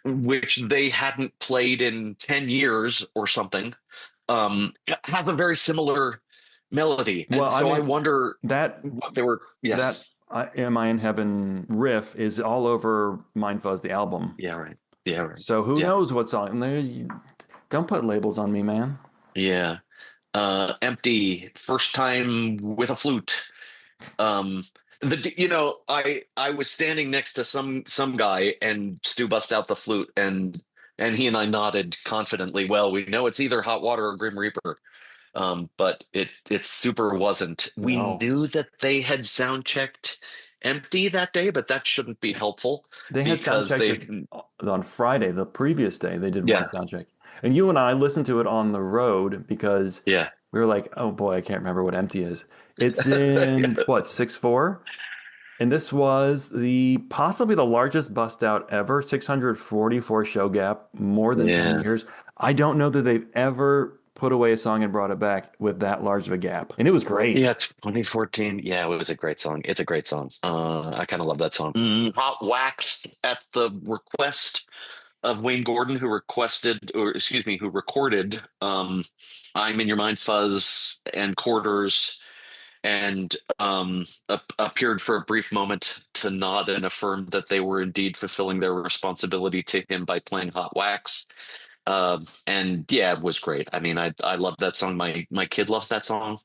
which they hadn't played in 10 years or something, has a very similar melody. And Well, so I I mean, wonder that what they were. Yes. that Am I in Heaven riff is all over Mind Fuzz, the album. Yeah, right. Yeah, right. So who Yeah. knows what song? Don't put labels on me, man. Yeah. Empty, first time with a flute. I was standing next to some guy, and Stu bust out the flute, and he and I nodded confidently. Well, we know it's either Hot Water or Grim Reaper. But it super wasn't. We No. knew that they had sound checked Empty that day, but that shouldn't be helpful They had sound because checked it on Friday, the previous day. They did Yeah. one sound check, and you and I listened to it on the road because yeah. we were like, "Oh boy, I can't remember what Empty is." It's in what 6/4, and this was possibly the largest bust out ever, 644 show gap, more than 10 Yeah. years. I don't know that they've ever put away a song and brought it back with that large of a gap, and it was great. Yeah, 2014. Yeah, it was a great song. It's a great song. I kind of love that song. Hot Waxed at the request of Wayne Gordon, who recorded I'm in Your Mind Fuzz and Quarters, and appeared for a brief moment to nod and affirm that they were indeed fulfilling their responsibility to him by playing Hot Wax. And yeah, it was great. I mean, I love that song. My kid loves that song.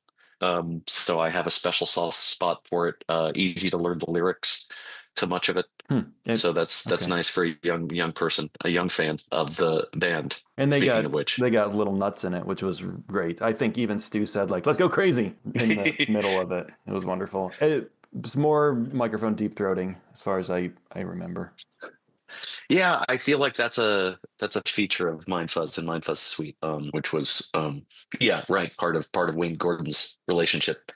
So I have a special soft spot for it. Easy to learn the lyrics to much of it. So that's okay. nice for a young person, a young fan of the band. And they Speaking of which, got little nuts in it, which was great. I think even Stu said like, "Let's go crazy" in the middle of it. It was wonderful. It was more microphone deep throating as far as I remember. Yeah, I feel like that's a feature of Mind Fuzz and Mind Fuzz Suite, which was yeah, right, part of Wayne Gordon's relationship.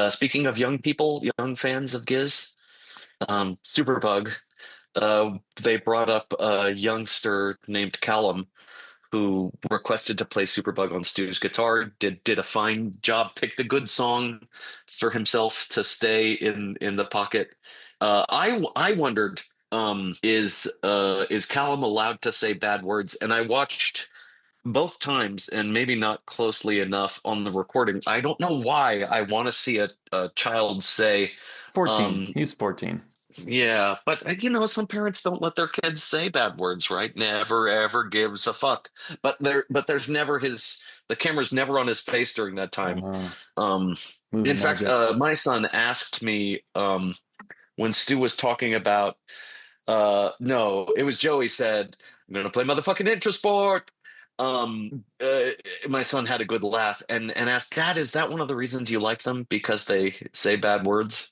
Speaking of young people, young fans of Giz, Superbug, they brought up a youngster named Callum who requested to play Superbug on Stu's guitar, did a fine job, picked a good song for himself to stay in the pocket. I wondered, is Callum allowed to say bad words? And I watched both times, and maybe not closely enough on the recording. I don't know why I want to see a child say, 14. um, He's 14. yeah, but some parents don't let their kids say bad words, right? Never ever gives a fuck. But there's never the camera's never on his face during that time. Uh, Um, movie in fact, magic. my son asked me when Stu was talking about no, it was Joey said, I'm gonna play motherfucking Intrasport. My son had a good laugh and asked, Dad, is that one of the reasons you like them? Because they say bad words?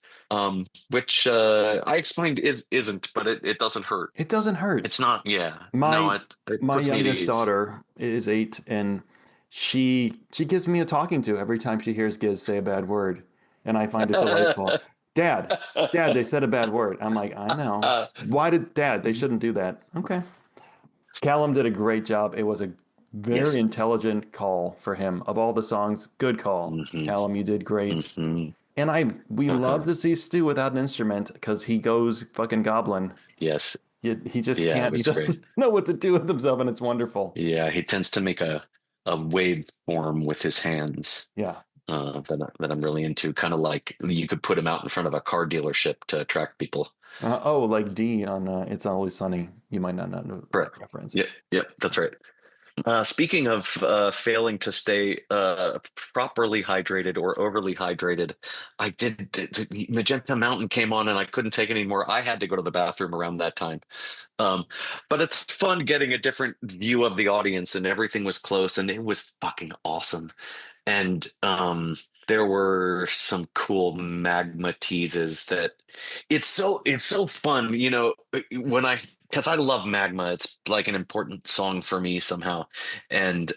Which I explained isn't, but it doesn't hurt. It doesn't hurt. It's not, yeah. No, My it my puts me at youngest ease. daughter is 8, and she gives me a talking to every time she hears Giz say a bad word, and I find it delightful. Dad, Dad, they said a bad word. I'm like, I know. Uh, Why did Dad? They shouldn't do that. Okay. Callum did a great job. It was a very yes. intelligent call for him. Of all the songs, good call. Hmm. Callum, you did great. Hmm. And we love Uh-huh. to see Stu without an instrument because he goes fucking goblin. Yes. He just Yeah, it can't. He was great. doesn't know what to do with himself, and it's wonderful. Yeah, he tends to make a wave form with his hands Yeah. that I'm really into. Kind of like you could put him out in front of a car dealership to attract people. Oh, like D on It's Always Sunny. You might not know that Correct. reference. Yep, yep, that's right. Speaking of failing to stay properly hydrated or overly hydrated, Magenta Mountain came on and I couldn't take it anymore. I had to go to the bathroom around that time. Um, but it's fun getting a different view of the audience, and everything was close, and it was fucking awesome. And there were some cool magma teases that it's so fun, when I because I love magma. It's like an important song for me somehow. And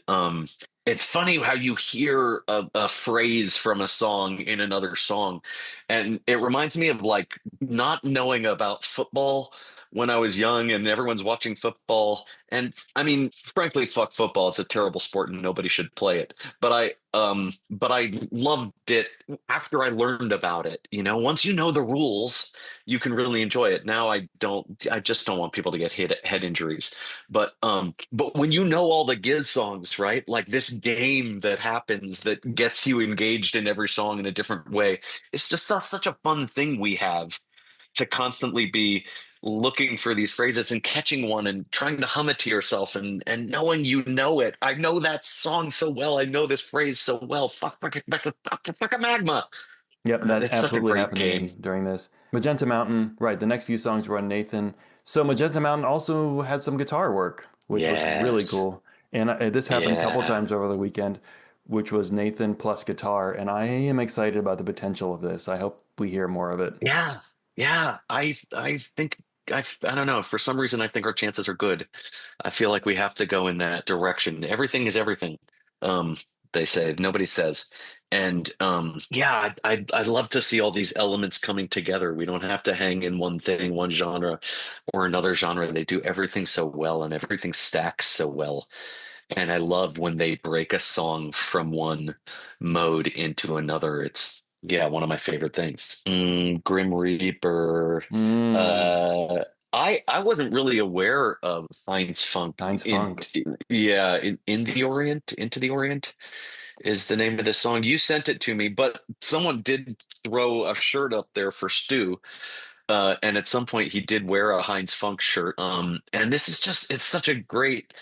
it's funny how you hear a phrase from a song in another song. And it reminds me of like not knowing about football when I was young and everyone's watching football. And I mean, frankly, fuck football. It's a terrible sport and nobody should play it. But I loved it after I learned about it. Once you know the rules, you can really enjoy it. Now I just don't want people to get hit head injuries. But when you know all the Giz songs, right? Like this game that happens that gets you engaged in every song in a different way. It's just such a fun thing we have to constantly be looking for these phrases and catching one and trying to hum it to yourself and knowing you know it. I know that song so well. I know this phrase so well. Fuck a magma. Yep, that It's such a absolutely great happened to game. me during this. Magenta Mountain, right, the next few songs were on Nathan. So Magenta Mountain also had some guitar work, which was really Yes. cool. And this happened a couple Yeah. times over the weekend, which was Nathan plus guitar. And I am excited about the potential of this. I hope we hear more of it. Yeah. Yeah. I think I don't know. For some reason I think our chances are good. I feel like we have to go in that direction. Everything is everything. Um, they say, nobody says. And yeah, I'd love to see all these elements coming together. We don't have to hang in one thing, one genre or another genre. They do everything so well and everything stacks so well. And I love when they break a song from one mode into another. It's yeah, one of my favorite things. Grim Reaper. Mm, Uh, I wasn't really aware of Heinz Funk Heinz Funk. yeah, in the Orient, Into the Orient is the name of the song. You sent it to me, but someone did throw a shirt up there for Stu. And at some point he did wear a Heinz Funk shirt. And this is just it's such a great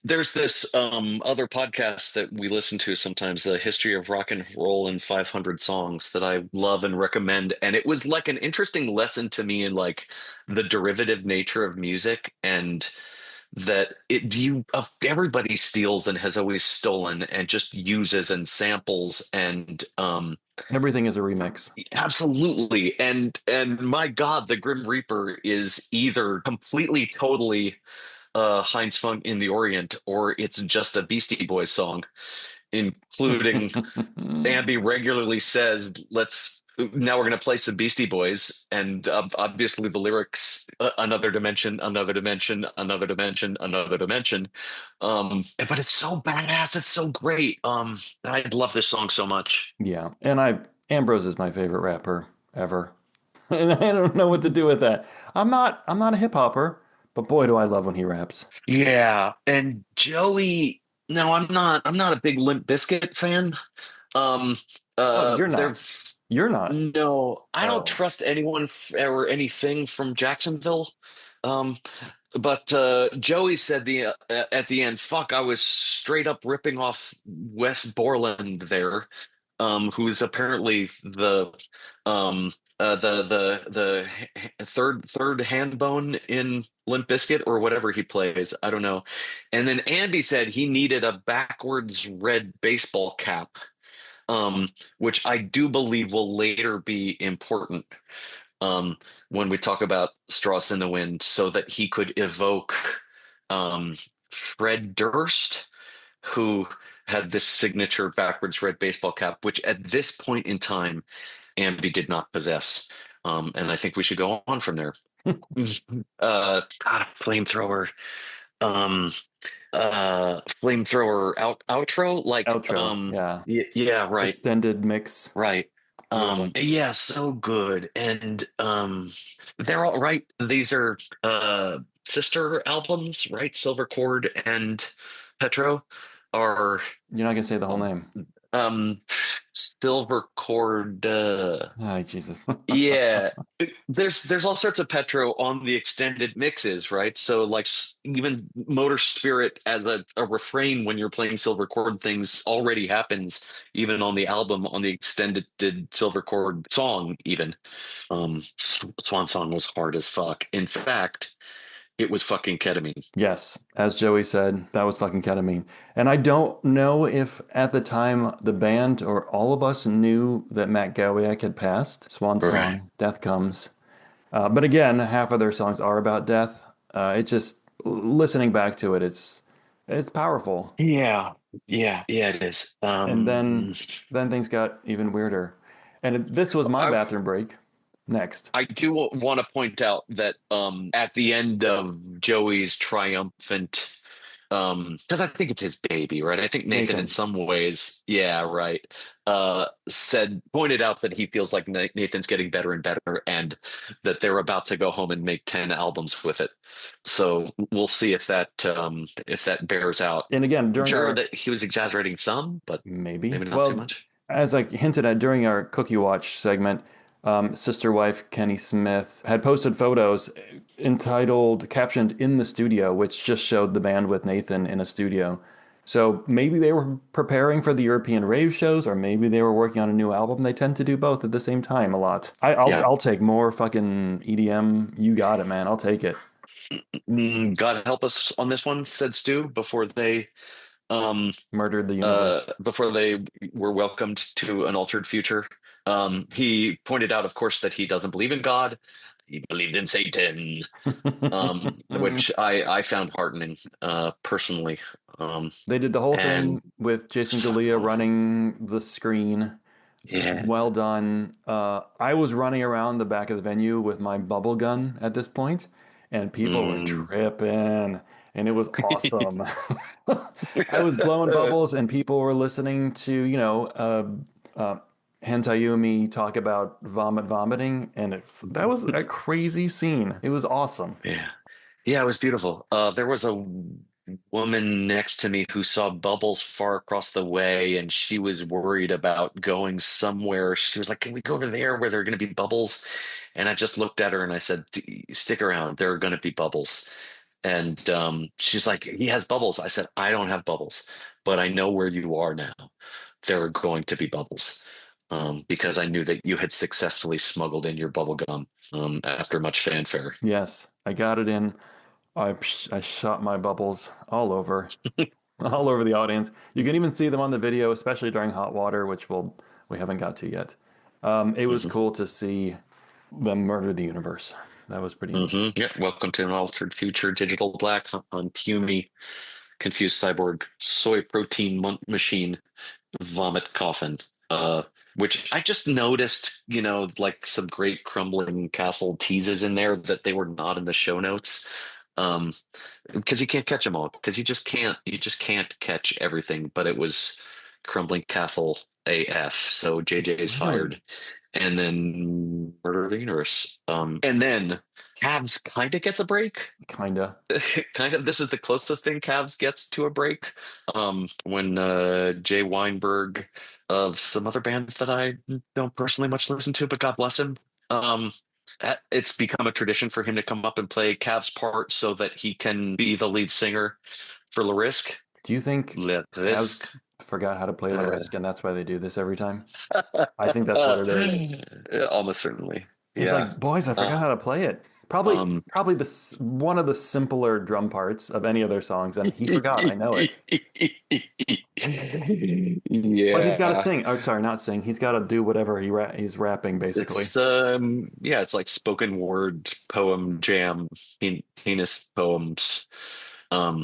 there's this other podcast that we listen to sometimes, the History of Rock and Roll in 500 Songs, that I love and recommend. And it was like an interesting lesson to me in like the derivative nature of music, and that everybody steals and has always stolen and just uses and samples and Everything is a remix. Absolutely. And my God, the Grim Reaper is either completely, totally Heinz Funk in the Orient, or it's just a Beastie Boys song, including Ambi regularly says, "Let's now we're going to play some Beastie Boys," and obviously the lyrics, "Another dimension, another dimension, another dimension, another dimension." But it's so badass. It's so great. I love this song so much. Yeah, and Ambrose is my favorite rapper ever. And I don't know what to do with that. I'm not a hip hopper, but boy do I love when he raps. Yeah, and Joey. No, I'm not. I'm not a big Limp Bizkit fan. Um, Oh, you're they're not. You're not. no, I don't Oh. trust anyone or anything from Jacksonville. Um, but Joey said at the end, "Fuck, I was straight up ripping off Wes Borland there, who is apparently the third hand bone in Limp Bizkit or whatever he plays. I don't know." And then Andy said he needed a backwards red baseball cap, which I do believe will later be important when we talk about Straws in the Wind, so that he could evoke um, Fred Durst, who had this signature backwards red baseball cap, which at this point in time, Ambi did not possess. And I think we should go on from there. God, flamethrower. Um, flamethrower outro, like, Outro. Yeah. yeah, right. Extended mix. Right. Good one. Yeah, so good. And they're all right. These are sister albums, right? Silver Cord and Petro are You're not gonna say the whole um, name. um Silver Cord Oh, Jesus. yeah. There's all sorts of Petro on the extended mixes, right? So like even Motor Spirit as a refrain when you're playing silver chord things already happens even on the album on the extended silver chord song even. Swan Song was hard as fuck. In fact, it was fucking ketamine. Yes, as Joey said, that was fucking ketamine. And I don't know if at the time the band or all of us knew that Matt Gowiak had passed. Swan Right. Song, Death Comes. But again, half of their songs are about death. It just listening back to it, it's powerful. Yeah. Yeah, it is. And then things got even weirder. And this was my I bathroom break. Next. I do want to point out that at the end of Joey's triumphant, because I think it's his baby, right? I think Nathan in Nathan's. some ways, yeah, right, pointed out that he feels like Nathan's getting better and better, and that they're about to go home and make 10 albums with it. So we'll see if that bears out. And again, I'm during sure our that he was exaggerating some, but maybe. maybe not too Well, much. as I hinted at during our Cookie Watch segment, sister wife Kenny Smith had posted photos entitled, captioned "In the Studio," which just showed the band with Nathan in a studio. So maybe they were preparing for the European rave shows, or maybe they were working on a new album. They tend to do both at the same time a lot. Yeah. I'll take more fucking EDM. You got it, man. I'll take it. God help us on this one, said Stu um Murdered the universe. before they were welcomed to an altered future. He pointed out, of course, that he doesn't believe in God. He believed in Satan, which I found heartening, personally. They did the whole And thing with Jason it's fucking Galea awesome. running the screen. Yeah. Well done. I was running around the back of the venue with my bubble gun at this point, and people were Mm. tripping, and it was awesome. I was blowing bubbles, and people were listening to, uh, Hentayumi talk about vomiting, and that was a crazy scene. It was awesome. Yeah. Yeah, it was beautiful. There was a woman next to me who saw bubbles far across the way, and she was worried about going somewhere. She was like, "Can we go to there where there are going to be bubbles?" And I just looked at her and I said, "Stick around. There are going to be bubbles." And she's like, "He has bubbles." I said, "I don't have bubbles, but I know where you are now. There are going to be bubbles." Because I knew that you had successfully smuggled in your bubble gum after much fanfare. Yes, I got it in. I shot my bubbles all over. all over the audience. You can even see them on the video, especially during Hot Water, which we haven't got to yet. It was cool to see them murder the universe. That was pretty neat. Yeah, welcome to an altered future. Digital Black on Pumy, confused cyborg, soy protein machine, vomit coffin. Which I just noticed, like some great crumbling castle teases in there that they were not in the show notes. Um, because you can't catch them all, because you just can't catch everything. But it was crumbling castle AF, so JJ's fired, and then Murder of the Universe, and then Cavs kind of gets a break. Kinda. Kind of. This is the closest thing Cavs gets to a break. When Jay Weinberg of some other bands that I don't personally much listen to, but God bless him. Um, it's become a tradition for him to come up and play Cavs part so that he can be the lead singer for Larisk. Do you think Larisk. Cavs forgot how to play La Risk and that's why they do this every time? I think that's what it is. Almost certainly. He's Yeah. like, boys, I forgot how to play it. Probably one of the simpler drum parts of any of their songs, and he forgot. I know it. Yeah. But he's got to sing. Oh, sorry, not sing. He's got to do whatever he's rapping, basically. It's like spoken word poem jam, penis poems. Yeah,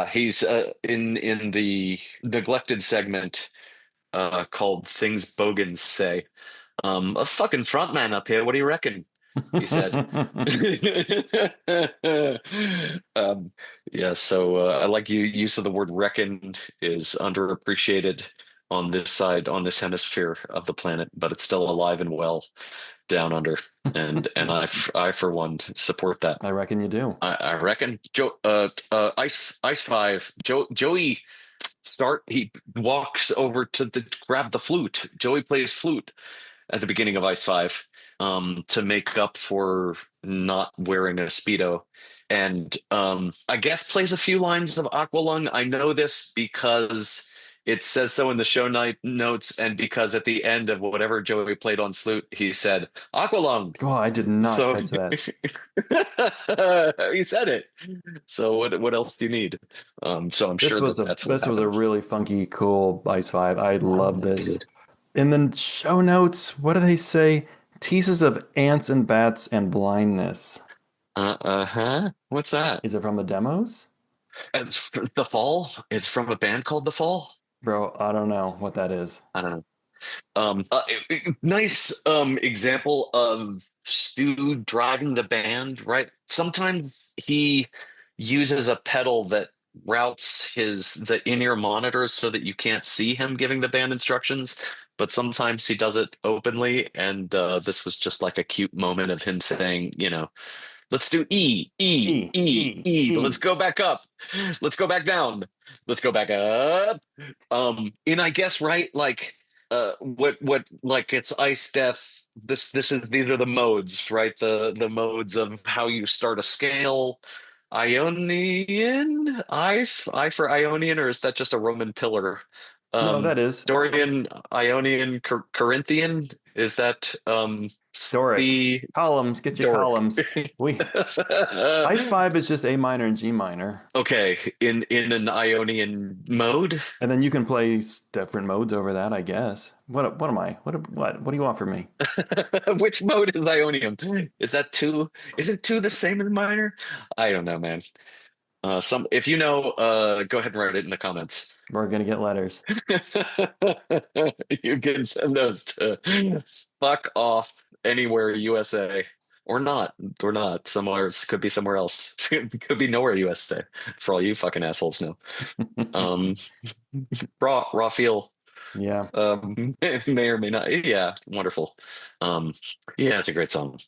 he's in the neglected segment called Things Bogans Say. A fucking frontman up here. What do you reckon? He said. Yeah, so I like use of the word reckon is underappreciated on this side, on this hemisphere of the planet, but it's still alive and well down under. And I for one support that. I reckon you do. I reckon Ice Five Joey he walks over to grab the flute. Joey plays flute at the beginning of Ice Five, to make up for not wearing a Speedo. And I guess plays a few lines of Aqualung. I know this because it says so in the show notes, and because at the end of whatever Joey played on flute, he said Aqualung. Oh, I did not catch that. He said it. So what else do you need? So I'm sure that's what this was a happened. really funky, cool Ice Five. I love this. And then show notes, what do they say? Teases of ants and bats and blindness. Uh-huh. What's that? Is it from the demos? It's The Fall. It's from a band called The Fall. Bro, I don't know what that is. I don't know. Nice example of Stu driving the band, right? Sometimes he uses a pedal that routes the in-ear monitors so that you can't see him giving the band instructions, but sometimes he does it openly, and this was just like a cute moment of him saying, let's do E, E, E, E. Let's go back up. Let's go back down. Let's go back up. And I guess, right, like what like it's Ice Death. These are the modes, right? The modes of how you start a scale. Ionian, I for Ionian, or is that just a Roman pillar? No, that is. Dorian, Ionian, Corinthian, is that Doric. the Columns, get your Doric. columns. Ice 5 is just A minor and G minor. Okay, in an Ionian mode. And then you can play different modes over that, I guess. What am I? What do you want from me? Which mode is Ionian? Is that 2? Isn't 2 the same as minor? I don't know, man. If you know, go ahead and write it in the comments. We're gonna get letters. You can send those to fuck off anywhere USA, or not. Somewhere, could be somewhere else. Could be nowhere USA, for all you fucking assholes know. Raw feel. Yeah. May or may not. Yeah, wonderful. Yeah, it's a great song.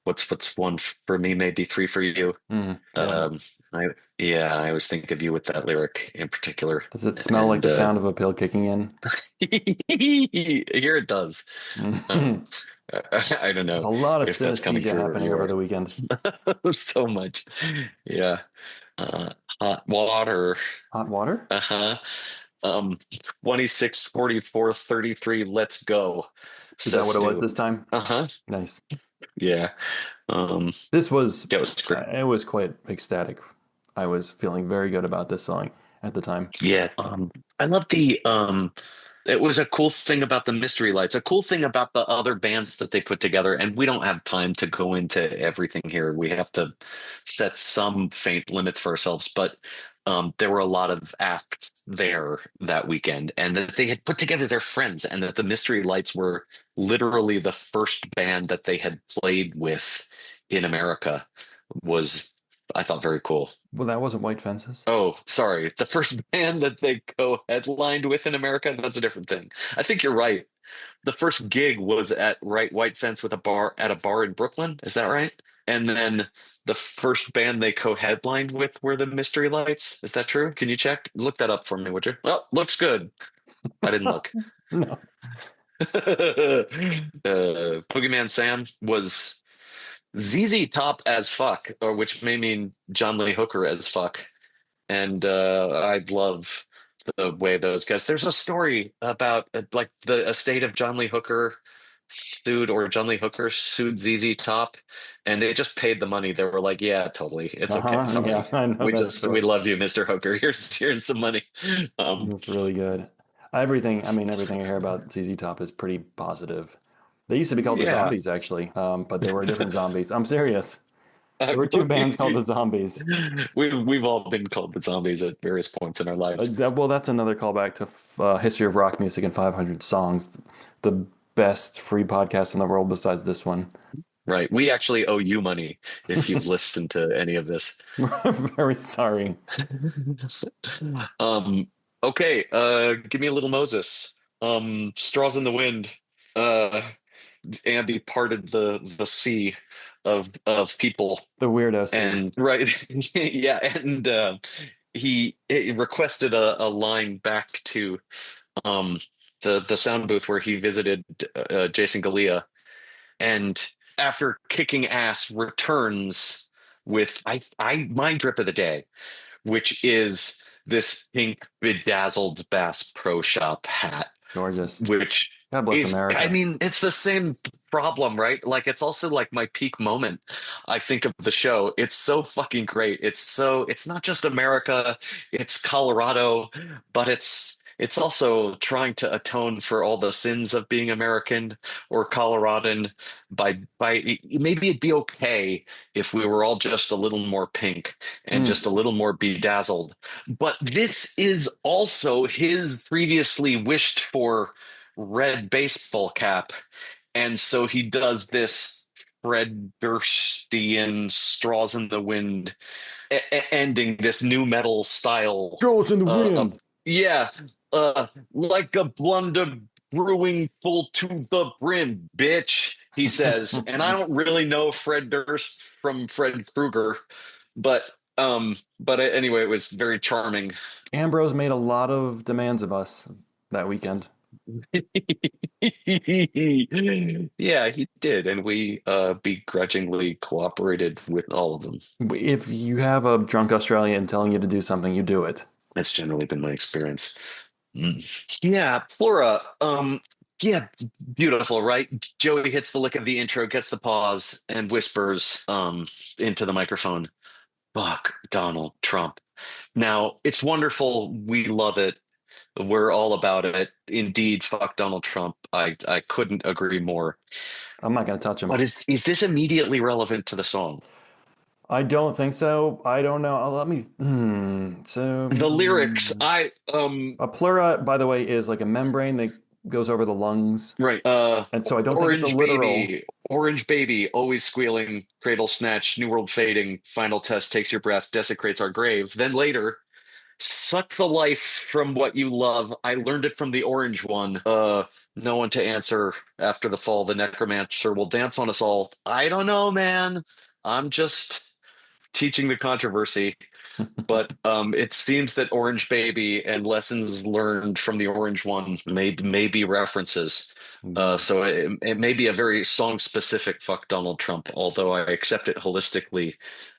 What's one for me, maybe 3 for you? Yeah. I always think of you with that lyric in particular. Does it smell like the sound of a pill kicking in? Here it does. I don't know. There's a lot of if that's coming synesthesia through happening over the weekend. so much. Yeah. Hot water. Hot water? 26, 44, 33, let's go. Is that what it was this time? Nice. Yeah. This was That was great. it was quite ecstatic. I was feeling very good about this song at the time. Yeah. I love it was a cool thing about the Mystery Lights, a cool thing about the other bands that they put together. And we don't have time to go into everything here. We have to set some faint limits for ourselves. But there were a lot of acts there that weekend, and that they had put together their friends, and that the Mystery Lights were literally the first band that they had played with in America was, I thought, very cool. Well, that wasn't White Fences. Oh, sorry. The first band that they co-headlined with in America, that's a different thing. I think you're right. The first gig was at White Fence with a bar in Brooklyn. Is that right? And then the first band they co-headlined with were the Mystery Lights. Is that true? Can you check? Look that up for me, would you? Well, looks good. I didn't look. No. Boogeyman Sam was ZZ Top as fuck, or which may mean John Lee Hooker as fuck. And I love the way those guys. There's a story about like the estate of John Lee Hooker John Lee Hooker sued ZZ Top, and they just paid the money. They were like, "Yeah, totally, it's okay. Sorry, Yeah, I know that's we true. love you, Mr. Hooker. Here's some money." That's really good. Everything I hear about ZZ Top is pretty positive. They used to be called the Yeah, Zombies, actually, but they were different zombies. I'm serious. There were two bands called the we, Zombies. we've all been called the zombies at various points in our lives. Well, that's another callback to History of Rock Music and 500 Songs, the best free podcast in the world besides this one. Right. We actually owe you money if you've listened to any of this. Very sorry. Um, okay, give me a little Moses. Straws in the Wind. Uh, Andy parted the sea of people, The weirdo scene. and right, yeah, and he requested a line back to um the sound booth where he visited Jason Galea, and after kicking ass returns with my drip of the day, which is this pink bedazzled Bass Pro Shop hat, Gorgeous. which God bless is, America. I mean, it's the same problem, right? Like, it's also like my peak moment, I think, of the show. It's so fucking great. It's not just America, it's Colorado, but it's also trying to atone for all the sins of being American or Coloradan by maybe it'd be okay if we were all just a little more pink and just a little more bedazzled. But this is also his previously wished for red baseball cap. And so he does this Fred Durstian Straws in the Wind ending, this new metal style. Straws in the Of, Wind. yeah, like a blunder brewing full to the brim, bitch, he says. And I don't really know Fred Durst from Fred Krueger, but anyway, it was very charming. Ambrose made a lot of demands of us that weekend. Yeah, he did, and we begrudgingly cooperated with all of them. If you have a drunk Australian telling you to do something, you do it. That's generally been my experience. Yeah, Flora. Yeah, beautiful, right? Joey hits the lick of the intro, gets the pause, and whispers into the microphone, "Fuck Donald Trump." Now, it's wonderful. We love it. We're all about it. Indeed, fuck Donald Trump. I couldn't agree more. I'm not going to touch him. But is this immediately relevant to the song? I don't think so. I don't know. Let me. So The lyrics, a pleura, by the way, is like a membrane that goes over the lungs, right. and so I don't think it's a literal. Orange baby, always squealing, cradle snatch, new world fading, final test takes your breath, desecrates our grave. Then later, suck the life from what you love. I learned it from the orange one. No one to answer after the fall. The necromancer will dance on us all. I don't know, man. I'm just teaching the controversy. But it seems that Orange Baby and lessons learned from the Orange one may be references. So it may be a very song-specific fuck Donald Trump, although I accept it holistically,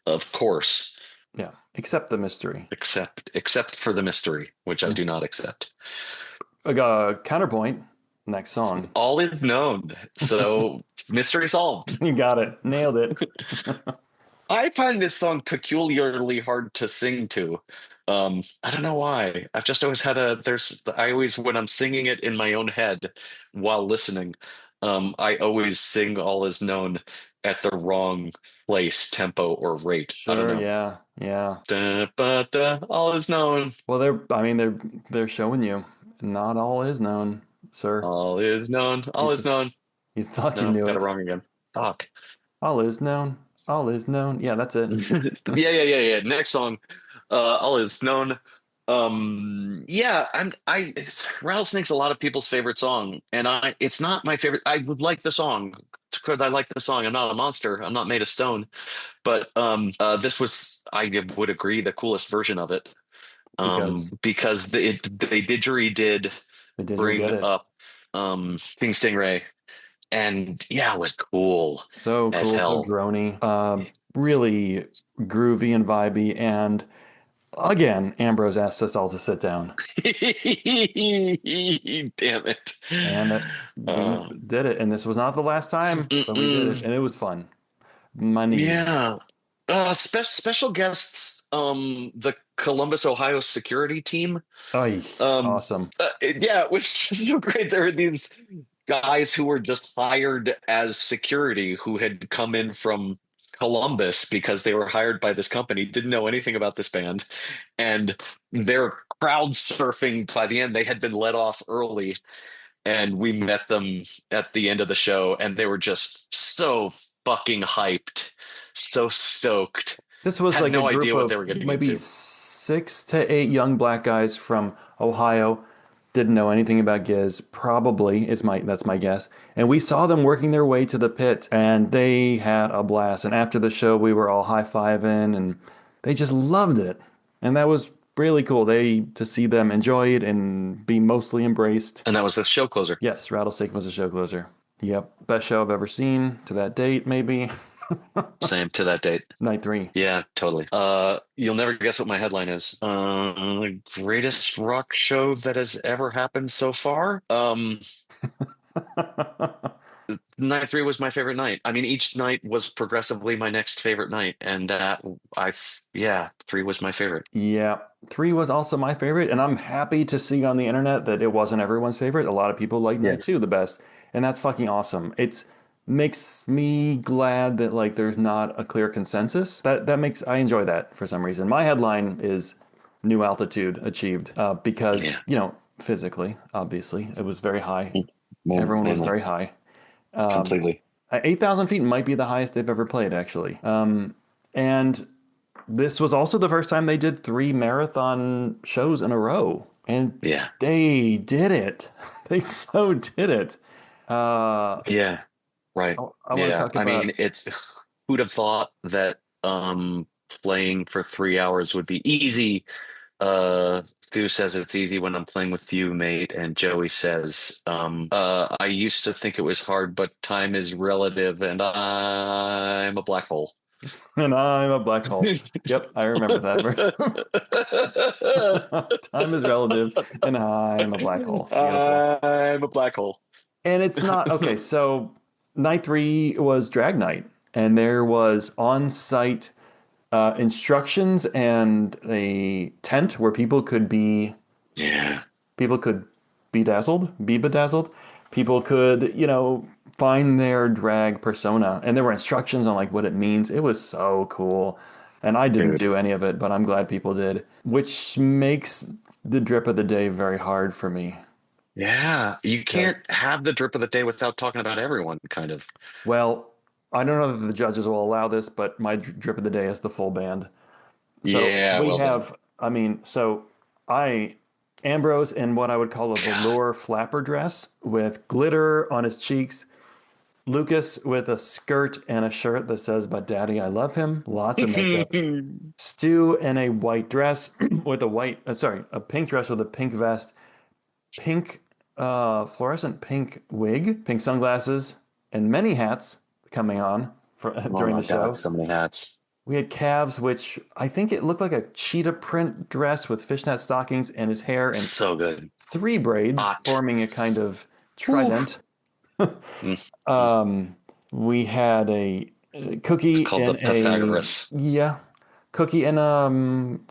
of course. Yeah, accept the mystery. Except for the mystery, which I do not accept. Counterpoint, next song. All is known, so mystery solved. You got it. Nailed it. I find this song peculiarly hard to sing to. I don't know why. I've just always had I always, when I'm singing it in my own head while listening, I always sing All Is Known at the wrong place, tempo, or rate. I don't Sure, know. yeah, yeah. Da, ba, da, all is known. Well, they're showing you. Not all is known, sir. All is known. You All is known. you thought you No, knew got it it. wrong again. Fuck. All is known. All is known. Yeah, that's it. Yeah. Next song, all is known. Yeah, Rattlesnake's a lot of people's favorite song, and it's not my favorite. I would like the song because I like the song. I'm not a monster. I'm not made of stone. But this was, I would agree, the coolest version of it. Because Because they did the didgeridoo bring did it. up King Stingray, and yeah, it was cool So as cool, so hell. drony. Really groovy and vibey. And again, Ambrose asked us all to sit down. Damn it. And we Uh, did it. And this was not the last time, but we did it. mm-mm. And it was fun. My knees. Yeah. Special guests, the Columbus, Ohio security team. Oh, Um, awesome. yeah, it was just so great. There were these guys who were just hired as security who had come in from Columbus because they were hired by this company, didn't know anything about this band, and they're crowd surfing by the end. They had been let off early, and we met them at the end of the show, and they were just so fucking hyped, so stoked. This was Had like a no group idea what they of were getting maybe into. 6 to 8 young black guys from Ohio. Didn't know anything about Giz. Probably is my that's my guess. And we saw them working their way to the pit, and they had a blast. And after the show, we were all high-fiving, and they just loved it. And that was really cool. They to see them enjoy it and be mostly embraced. And that was the show closer. Yes, Rattlesnake was a show closer. Yep, best show I've ever seen to that date, maybe. Same to that date. Night 3. Yeah, totally. You'll never guess what my headline is. The greatest rock show that has ever happened so far. Night three was my favorite night. I mean, each night was progressively my next favorite night, and yeah, three was my favorite. Yeah, 3 was also my favorite, and I'm happy to see on the internet that it wasn't everyone's favorite. A lot of people like Yeah. Night 2 the best, and that's fucking awesome. It's makes me glad that like there's not a clear consensus. That makes I enjoy that for some reason. My headline is new altitude achieved Yeah, because, physically, obviously, it was very high. Everyone was mainly, very high. completely. 8,000 feet might be the highest they've ever played, actually. And this was also the first time they did 3 marathon shows in a row. And Yeah, they did it. They so did it. Uh, yeah, right. I want to Yeah, talk I about, mean, it's who'd have thought that playing for 3 hours would be easy. Stu says it's easy when I'm playing with you, mate, and Joey says, I used to think it was hard, but time is relative, and I'm a black hole. and I'm a black hole. Yep, I remember that. Time is relative, and I'm a black hole. Beautiful. I'm a black hole. And it's not okay. So night 3 was drag night, and there was on-site instructions and a tent where Yeah. people could be bedazzled. People could, find their drag persona, and there were instructions on like what it means. It was so cool, and I didn't Dude. do any of it, but I'm glad people did, which makes the drip of the day very hard for me. Yeah. You can't Because, have the drip of the day without talking about everyone, kind of. well, I don't know that the judges will allow this, but my drip of the day is the full band. So Yeah, we well done. have, I mean, so I, Ambrose in what I would call a God. velour flapper dress with glitter on his cheeks. Lucas with a skirt and a shirt that says, "But Daddy, I love him." Lots of makeup. Stu in a white dress with a pink dress with a pink vest, pink, fluorescent pink wig, pink sunglasses, and many hats coming on Oh during my the God, show. so many hats. We had calves, which I think it looked like a cheetah print dress with fishnet stockings and his hair in So good. 3 braids, Hot. forming a kind of Whew. trident. Mm, mm. Um, we had a It's Cookie called the in a Pythagoras. yeah, Cookie in a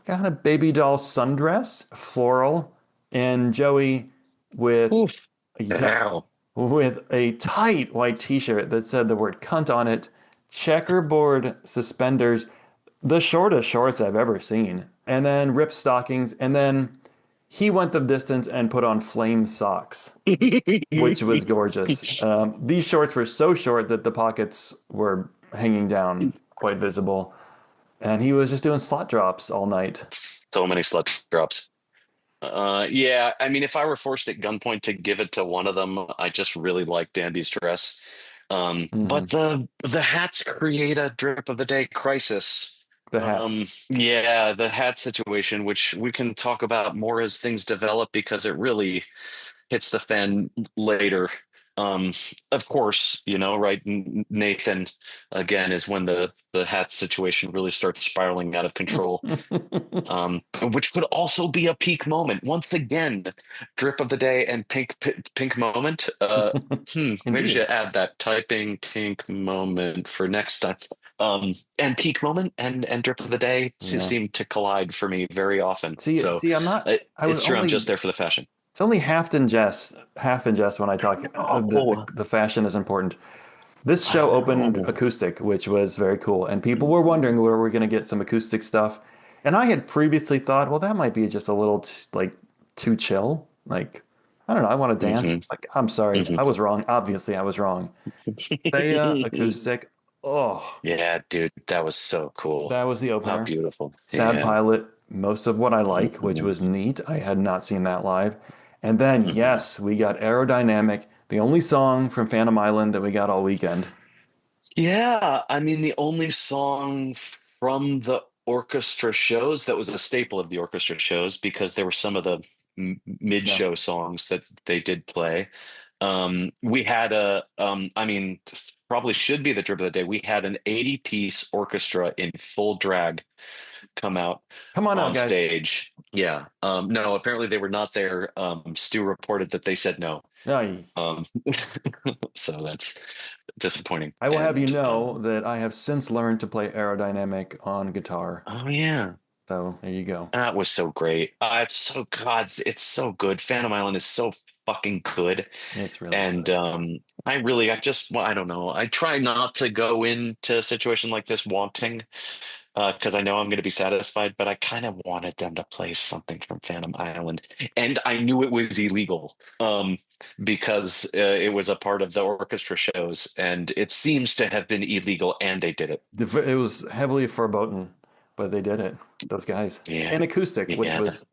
kind of baby doll sundress, floral, and Joey with Oof. yeah, Ow. with a tight white t-shirt that said the word cunt on it, checkerboard suspenders, the shortest shorts I've ever seen, and then ripped stockings, and then he went the distance and put on flame socks, which was gorgeous. These shorts were so short that the pockets were hanging down, quite visible, and he was just doing slot drops all night. So many slut drops. Yeah, I mean, if I were forced at gunpoint to give it to one of them, I just really liked Andy's dress. But Hmm. the hats create a drip of the day crisis. The hats. Yeah, the hat situation, which we can talk about more as things develop because it really hits the fan later. Um, of course, right? Nathan again is when the hat situation really starts spiraling out of control. Which could also be a peak moment. Once again, drip of the day and pink moment. Maybe we Indeed. should add that typing pink moment for next time. And peak moment and drip of the day Yeah. seem to collide for me very often. So See, I'm not. I was it's true. I'm only. just there for the fashion. It's only half in jest when I talk. The fashion is important. This show opened Oh. acoustic, which was very cool, and people were wondering where we're going to get some acoustic stuff. And I had previously thought, well, that might be just a little like too chill. Like, I don't know, I want to dance. Hmm. Like, I'm sorry, Hmm. I was wrong. Obviously, I was wrong. Thea acoustic. Oh, Yeah, dude, that was so cool. that was the How opener. beautiful. Sad Yeah. Pilot, most of what I like, which Mhm. was neat. I had not seen that live. And then, Mhm. yes, we got Aerodynamic, the only song from Phantom Island that we got all weekend. Yeah, I mean, the only song from the orchestra shows that was a staple of the orchestra shows because there were some of the Yeah. mid-show songs that they did play. We had I mean, probably should be the drip of the day. We had an 80-piece orchestra in full drag come out Come on out, on guys. stage. Yeah. No, apparently they were not there. Stu reported that they said no. No, Um, so that's disappointing. I will have you And know that I have since learned to play Aerodynamic on guitar. oh yeah, So there you go. that was so great. It's so God, it's so good. Phantom Island is so fucking good. It's really And good. I just, well, I don't know. I try not to go into a situation like this wanting, because I know I'm going to be satisfied, but I kind of wanted them to play something from Phantom Island. And I knew it was illegal, because it was a part of the orchestra shows, and it seems to have been illegal, and they did it. It was heavily verboten, but they did it. Those guys. Yeah. And acoustic, which Yeah. was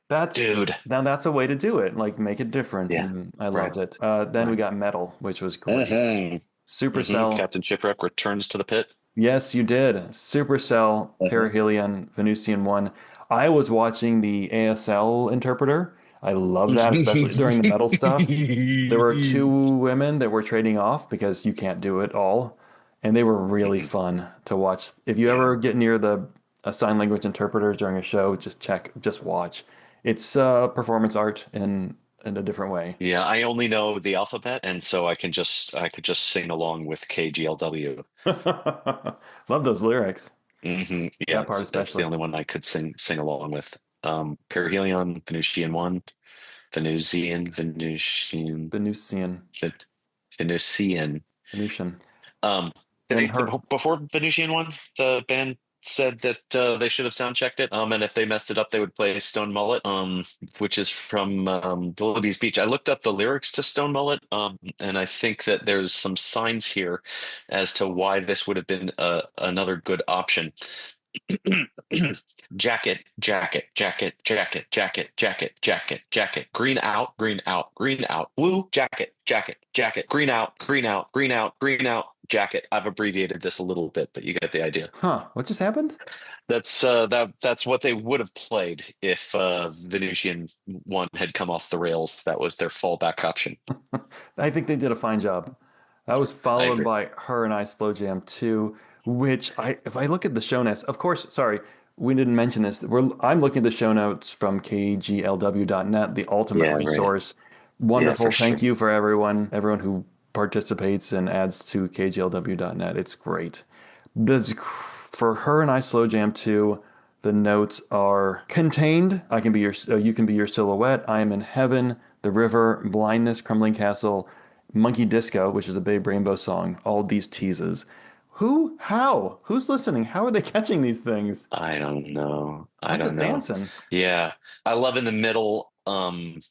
that's Dude. now that's a way to do it. Like make it different, Yeah. and I Right. loved it. Then we Right. got metal, which was great. Hmm. Hmm. Supercell. Captain Shipwreck returns to the pit. Yes, you did. Supercell, Hmm. Perihelion, Venusian 1. I was watching the ASL interpreter. I love that, especially during the metal stuff. There were two women that were trading off because you can't do it all, and they were really Mhm. fun to watch. If you Yeah. ever get near the sign language interpreters during a show, just watch. It's performance art in a different way. Yeah, I only know the alphabet, and so I could just sing along with KGLW. Love those lyrics. Yeah, That part that's the especially. only one I could sing along with. Perihelion, Venusian one, Venusian, Venusian, Ven- Venusian. Venusian, Um, and her. before Venusian one, the band said that they should have sound checked it. And if they messed it up, they would play Stone Mullet, which is from Willoughby's Beach. I looked up the lyrics to Stone Mullet, and I think that there's some signs here as to why this would have been another good option. Jacket, jacket, jacket, jacket, jacket, jacket, jacket, jacket. Green out, green out, green out. Blue jacket, jacket, jacket. Green out, green out, green out, green out. Jacket. I've abbreviated this a little bit, but you get the idea. Huh, what just happened? That's what they would have played if Venusian one had come off the rails. That was their fallback option. I think they did a fine job. That was I followed agree. by Her and I Slow Jam 2, which if I look at the show notes, of course, sorry, we didn't mention this. I'm looking at the show notes from kglw.net, the ultimate Yeah, right. resource. Yeah, for Wonderful. sure. Thank you for everyone who participates and adds to kglw.net. It's great. For Her and I Slow Jam 2, the notes are contained. I can be your, you can be your silhouette. I am in heaven. The river, blindness, crumbling castle, monkey disco, which is a Babe Rainbow song. All these teases. Who? How? Who's listening? How are they catching these things? I don't know. I I'm don't just know. dancing. Yeah. I love in the middle,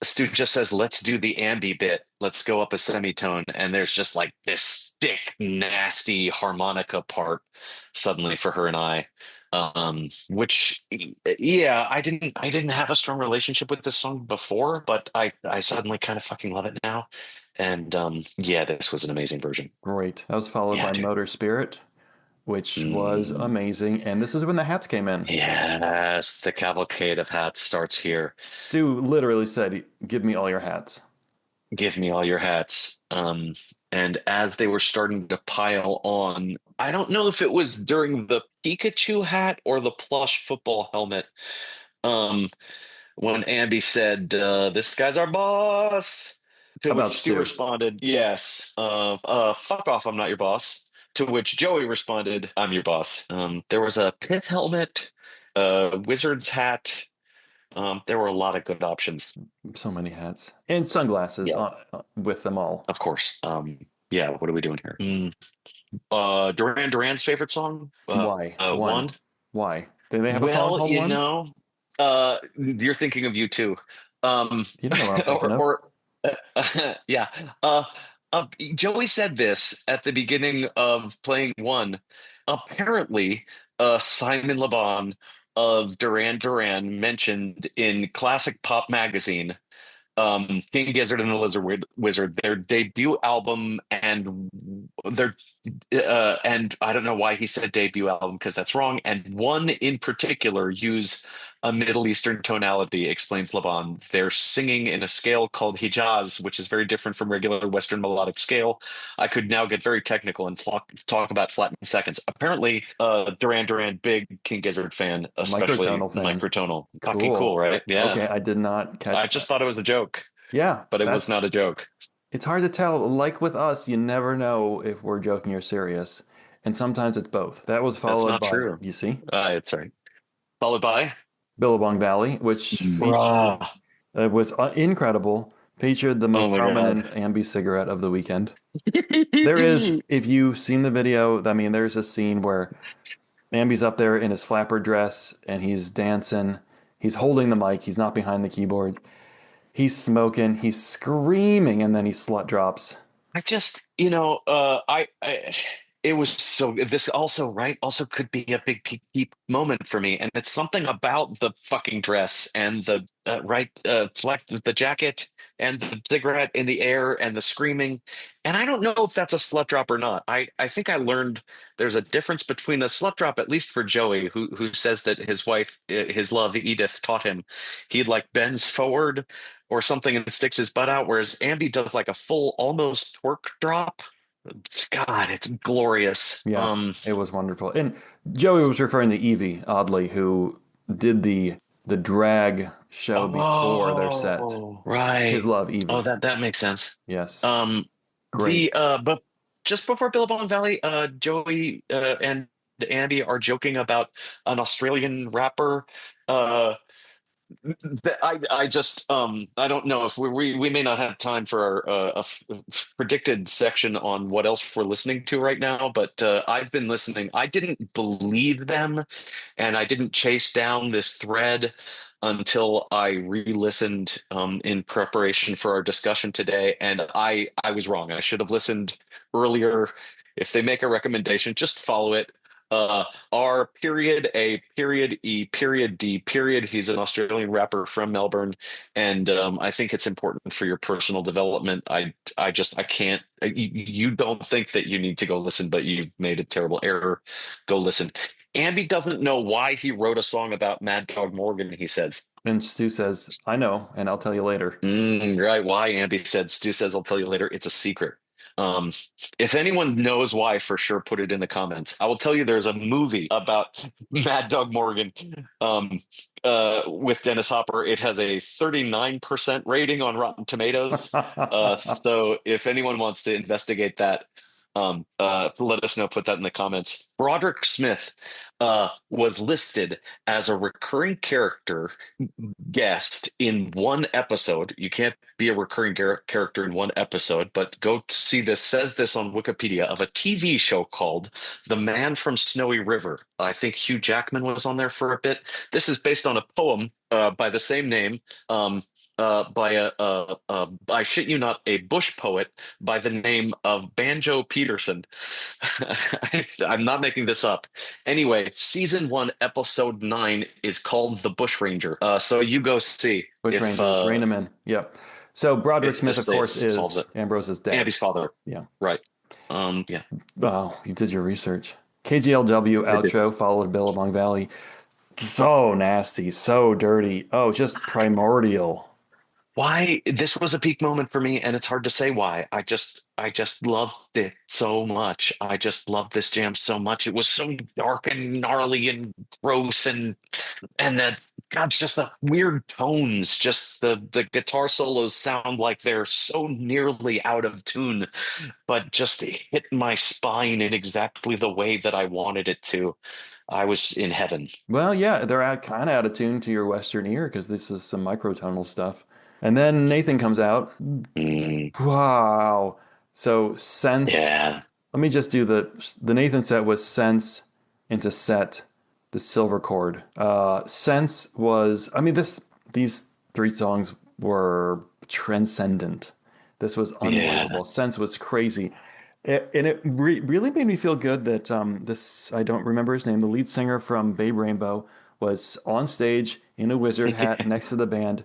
Stu just says, let's do the ambi bit. Let's go up a semitone. And there's just like this thick, nasty harmonica part suddenly for Her and I. Which yeah, I didn't have a strong relationship with this song before, but I suddenly kind of fucking love it now. And yeah, this was an amazing version. Great. That was followed Yeah, by dude. Motor Spirit, which was Mm. amazing. And this is when the hats came in. Yes, the cavalcade of hats starts here. Stu literally said, "Give me all your hats." Give me all your hats. And as they were starting to pile on, I don't know if it was during the Pikachu hat or the plush football helmet, um, when Andy said, "This guy's our boss," to which About Stu Stu. responded, "Yes, fuck off, I'm not your boss." To which Joey responded, "I'm your boss." There was a pith helmet, a wizard's hat. There were a lot of good options. So many hats and sunglasses Yeah, with them all. of course. Yeah, what are we doing here? Duran Duran's favorite song? Why? One. One. Why? Do they have a song Well, called One? you're thinking of you too. Um, You don't know what I'm thinking or, of. or yeah. Joey said this at the beginning of playing one. Apparently, Simon LeBon of Duran Duran mentioned in Classic Pop Magazine, King Gizzard and the Wizard, their debut album, their and I don't know why he said debut album because that's wrong. And one in particular use a Middle Eastern tonality, explains Laban. They're singing in a scale called Hijaz, which is very different from regular Western melodic scale. I could now get very technical and talk about flattened seconds. Apparently, Duran Duran, big King Gizzard fan, especially Microtonal fan. microtonal. Fucking cool, Cool. right? Yeah. Okay, I did not I catch just that. thought it was a joke, Yeah, but it was that's not a joke. it's hard to tell. Like with us, you never know if we're joking or serious. And sometimes it's both. That was That's followed not by, true. you see, It's sorry. Followed by, Billabong Valley, which featured bruh. was incredible. Featured the Oh most my God. prominent ambi cigarette of the weekend. There is, if you've seen the video, I mean, there's a scene where Ambi's up there in his flapper dress and he's dancing. He's holding the mic. He's not behind the keyboard. He's smoking. He's screaming, and then he slut drops. I just, it was so, this also, right, also could be a big peak moment for me. And it's something about the fucking dress and the, the jacket and the cigarette in the air and the screaming. And I don't know if that's a slut drop or not. I think I learned there's a difference between a slut drop, at least for Joey, who says that his wife, his love, Edith, taught him. He like bends forward or something and sticks his butt out, whereas Andy does like a full almost twerk drop. God, it's glorious. Yeah, it was wonderful. And Joey was referring to Evie, oddly, who did the drag show before their set. His Right. love, Oh, Evie. that makes sense. Yes, Um, great. but just before Billabong Valley, Joey and Andy are joking about an Australian rapper. Uh, I just I don't know if we may not have time for predicted section on what else we're listening to right now, but I've been listening. I didn't believe them, and I didn't chase down this thread until I re-listened in preparation for our discussion today, and I was wrong. I should have listened earlier. If they make a recommendation, just follow it. R period A period E period D period. He's an Australian rapper from Melbourne, and I think it's important for your personal development. I can't. You don't think that you need to go listen, but you've made a terrible error. Go listen. Andy doesn't know why he wrote a song about Mad Dog Morgan. He says, And Stu says, I know, and I'll tell you later. right, why?" Andy said. Stu says, "I'll tell you later. It's a secret." Um, if anyone knows why, for sure, put it in the comments. I will tell you there's a movie about Mad Dog Morgan with Dennis Hopper. It has a 39% rating on Rotten Tomatoes. So if anyone wants to investigate that, Let us know. Put that in the comments. Broderick Smith was listed as a recurring character guest in one episode. You can't be a recurring character in one episode, but go see this. Says this on Wikipedia of a TV show called The Man from Snowy River. I think Hugh Jackman was on there for a bit. This is based on a poem by the same name. By I shit you not, a bush poet by the name of Banjo Peterson. I'm not making this up. Anyway, season 1, episode 9 is called The Bushranger. So you go see Bushrangers, rein them in. Yep. So Broderick if Smith, this of course, solves is it. Ambrose's dad. Andy's father. Yeah. Right. Yeah. Oh, you did your research. KGLW I did. outro followed Billabong Valley. So nasty, so dirty. Oh, just primordial. Why this was a peak moment for me, and it's hard to say why. I just loved it so much. I just loved this jam so much. It was so dark and gnarly and gross, and that God, just the weird tones, just the guitar solos sound like they're so nearly out of tune, but just hit my spine in exactly the way that I wanted it to. I was in heaven. Well, yeah, they're kind of out of tune to your Western ear because this is some microtonal stuff. And then Nathan comes out. Mm, Wow. So sense. yeah. Let me just do the Nathan set was sense into set the silver chord. Sense was. I mean these 3 songs were transcendent. This was Yeah. unbelievable. Sense was crazy. And it really made me feel good that this, I don't remember his name, the lead singer from Babe Rainbow was on stage in a wizard hat next to the band,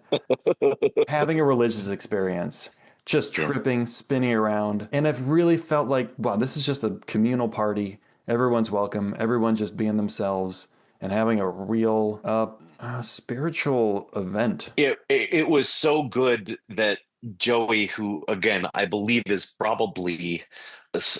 having a religious experience, just Yeah. tripping, spinning around. And I've really felt like, wow, this is just a communal party. Everyone's welcome, everyone just being themselves and having a real spiritual event. It was so good that Joey, who again I believe is probably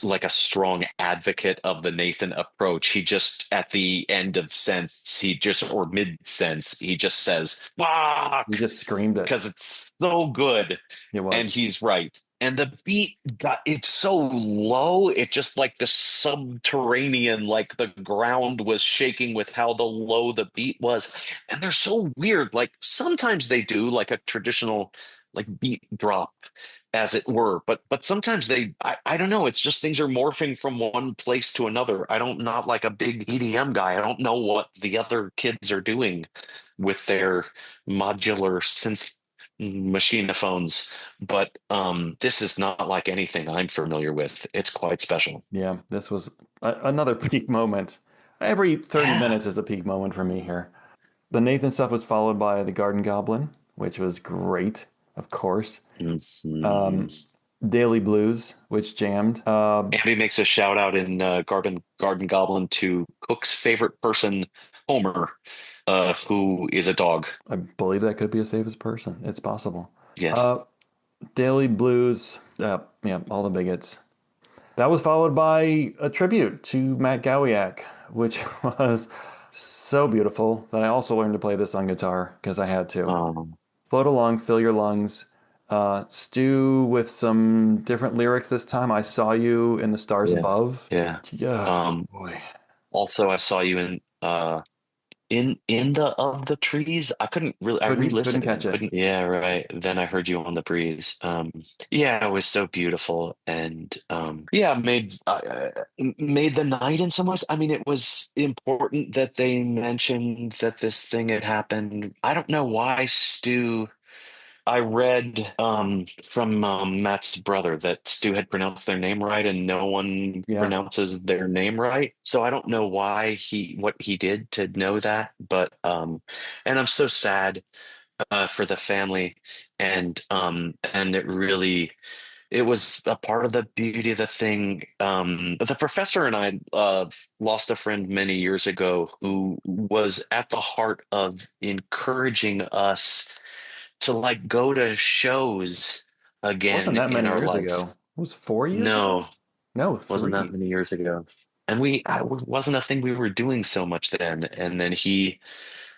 like a strong advocate of the Nathan approach, he just at the end of sense, he just or mid sense, he just says He "fuck" just screamed it. because it's so good, It and was. he's right. And the beat got it's so low, it just like the subterranean, like the ground was shaking with how the low the beat was. And they're so weird. Like sometimes they do like a traditional like beat drop, as it were, but sometimes I don't know, it's just things are morphing from one place to another. I don't not like a big EDM guy. I don't know what the other kids are doing with their modular synth machinophones, but this is not like anything I'm familiar with. It's quite special. Yeah, this was another peak moment. Every 30 Yeah. minutes is a peak moment for me here. The Nathan stuff was followed by the Garden Goblin, which was great, of course. Mhm. Daily Blues, which jammed. Andy makes a shout out in Garden Goblin to Cook's favorite person, Homer, who is a dog. I believe that could be his favorite person. It's possible. Yes. Daily Blues, yeah, all the big hits. That was followed by a tribute to Matt Gowiak, which was so beautiful that I also learned to play this on guitar because I had to. Um, Float along, fill your lungs. Stew with some different lyrics this time. I saw you in the stars yeah. above. Yeah. Yeah, Um, boy. Also, I saw you in the of the trees. I couldn't really. I Couldn't re-listened catch and it. couldn't. Yeah, right. Then I heard you on the breeze. Yeah, it was so beautiful, and yeah, made the night in some ways. I mean, it was important that they mentioned that this thing had happened. I don't know why Stu. I read from Matt's brother that Stu had pronounced their name right, and no one Yeah. pronounces their name right. So I don't know why what he did to know that, but and I'm so sad for the family, and it was a part of the beauty of the thing. The professor and I lost a friend many years ago who was at the heart of encouraging us to like go to shows Wasn't again that in many our years life. ago. It was 4 years ago? No, No, wasn't that 3. many years ago. And wasn't a thing we were doing so much then. And then he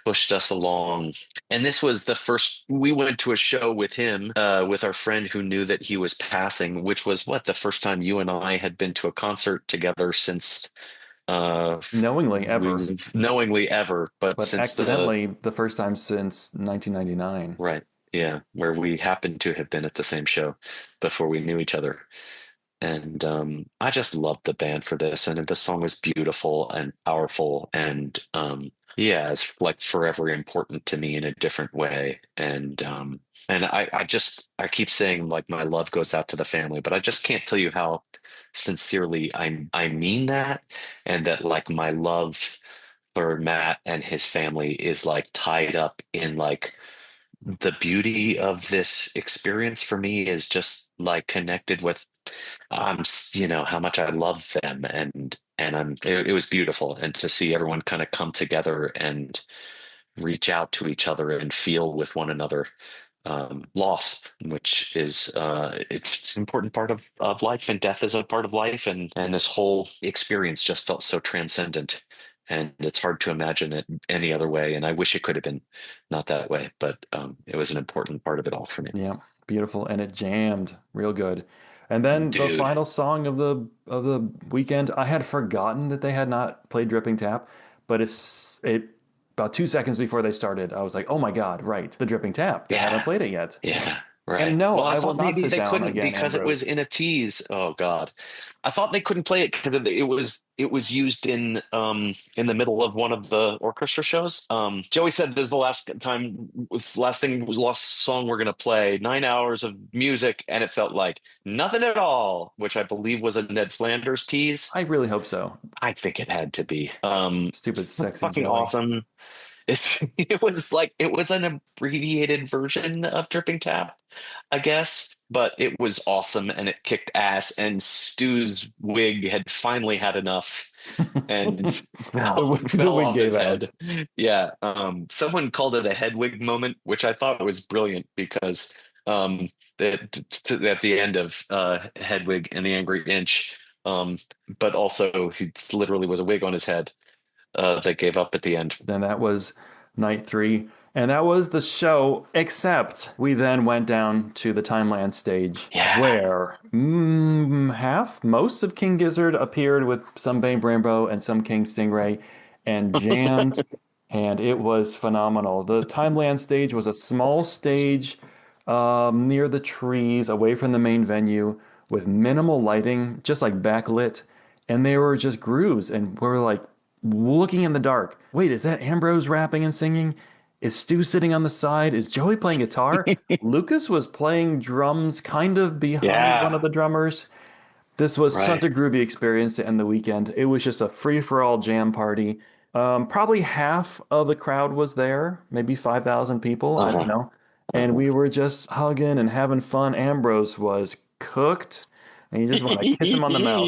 pushed us along. And this was the first, we went to a show with him, with our friend who knew that he was passing, which was what, the first time you and I had been to a concert together since Knowingly ever, we knowingly ever, but but since the accidentally the first time since 1999. right, yeah, where we happened to have been at the same show before we knew each other. And I just loved the band for this, and the song was beautiful and powerful, and yeah, it's like forever important to me in a different way. And I keep saying like my love goes out to the family, but I just can't tell you how sincerely I mean that, and that like my love for Matt and his family is like tied up in like the beauty of this experience for me is just like connected with how much I love them, and it was beautiful, and to see everyone kind of come together and reach out to each other and feel with one another loss, which is it's an important part of life, and death is a part of life, and this whole experience just felt so transcendent. And it's hard to imagine it any other way. And I wish it could have been not that way, but it was an important part of it all for me. Yeah, beautiful, and it jammed real good. And then the Dude. final song of the weekend, I had forgotten that they had not played Dripping Tap, but it about 2 seconds before they started, I was like, oh my God, right, the Dripping Tap. They haven't Yeah. played it yet. Yeah, And right. no, Well, I I will thought not maybe sit they down couldn't again, because it was Ambrose. in a tease. Oh God. I thought they couldn't play it because it was used in the middle of one of the orchestra shows. Joey said this is the last thing was last song we're gonna play. 9 hours of music, and it felt like nothing at all, which I believe was a Ned Flanders tease. I really hope so. I think it had to be. Stupid, That's sexy fucking Joey. awesome. It was an abbreviated version of Dripping Tap, I guess, but it was awesome and it kicked ass. And Stu's wig had finally had enough and The fell wig off gave his out. head. Yeah, someone called it a head wig moment, which I thought was brilliant because at the end of Hedwig and the Angry Inch, um, but also he literally was a wig on his head that gave up at the end. Then that was night three. And that was the show, except we then went down to the Timeland stage Yeah. where most of King Gizzard appeared with some Bane Brambo and some King Stingray and jammed, and it was phenomenal. The Timeland stage was a small stage near the trees, away from the main venue, with minimal lighting, just like backlit, and they were just grooves, and we were like looking in the dark. Wait, is that Ambrose rapping and singing? Is Stu sitting on the side? Is Joey playing guitar? Lucas was playing drums kind of behind one Yeah, of the drummers. This was such right. a groovy experience to end the weekend. It was just a free for all jam party. Probably half of the crowd was there, maybe 5,000 people. I don't Uh-huh. know. And Uh-huh. we were just hugging and having fun. Ambrose was cooked, and you just want to kiss him on the mouth.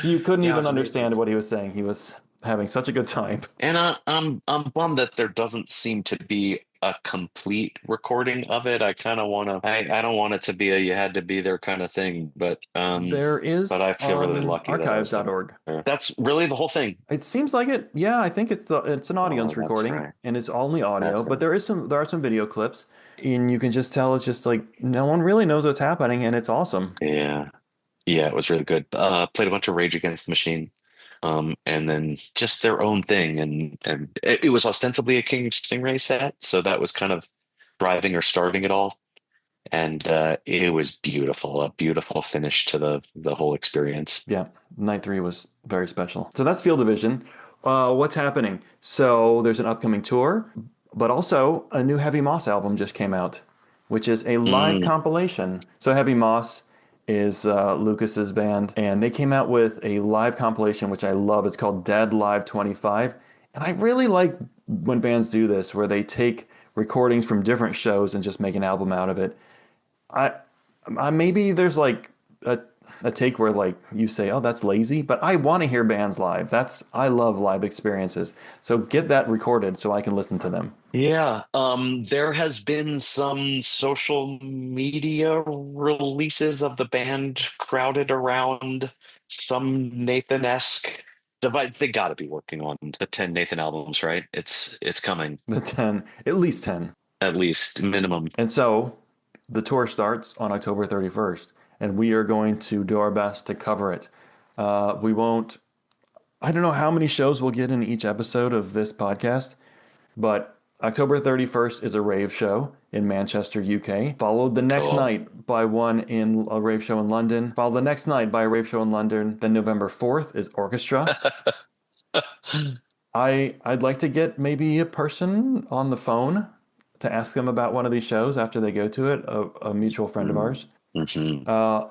You couldn't Yeah, it even was really, understand what he was saying. He was having such a good time. and I'm bummed that there doesn't seem to be a complete recording of it. I kind of want to. I don't want it to be a you had to be there kind of thing, There but is I feel really on lucky that I was there. archives.org. That's really the whole thing. It seems like it. Yeah, I think it's an Oh, audience that's recording right. and it's only audio, That's but right. there are some video clips and you can just tell it's just like no one really knows what's happening and it's awesome. Yeah. Yeah, it was really good. Played a bunch of Rage Against the Machine, and then just their own thing, and it was ostensibly a King Stingray set, so that was kind of driving or starving it all, and it was beautiful, a beautiful finish to the whole experience. Yeah, night three was very special. So that's Field Division. What's happening? So there's an upcoming tour, but also a new Heavy Moss album just came out, which is a live Mm, compilation. So Heavy Moss is Lucas's band, and they came out with a live compilation, which I love. It's called Dead Live 25. And I really like when bands do this, where they take recordings from different shows and just make an album out of it. I, maybe there's like a take where like you say, "Oh, that's lazy," but I want to hear bands live. I love live experiences. So get that recorded so I can listen to them. yeah, there has been some social media releases of the band crowded around some Nathan-esque They got to be working on the 10 Nathan albums, right? It's coming, The 10, at least 10. at least minimum. And so the tour starts on October 31st, and we are going to do our best to cover it. We won't, I don't know how many shows we'll get in each episode of this podcast, but October 31st is a rave show in Manchester, UK, followed the next Cool. night by one in a rave show in London, followed the next night by a rave show in London. Then November 4th is orchestra. I'd like to get maybe a person on the phone to ask them about one of these shows after they go to it, a mutual friend of ours. Their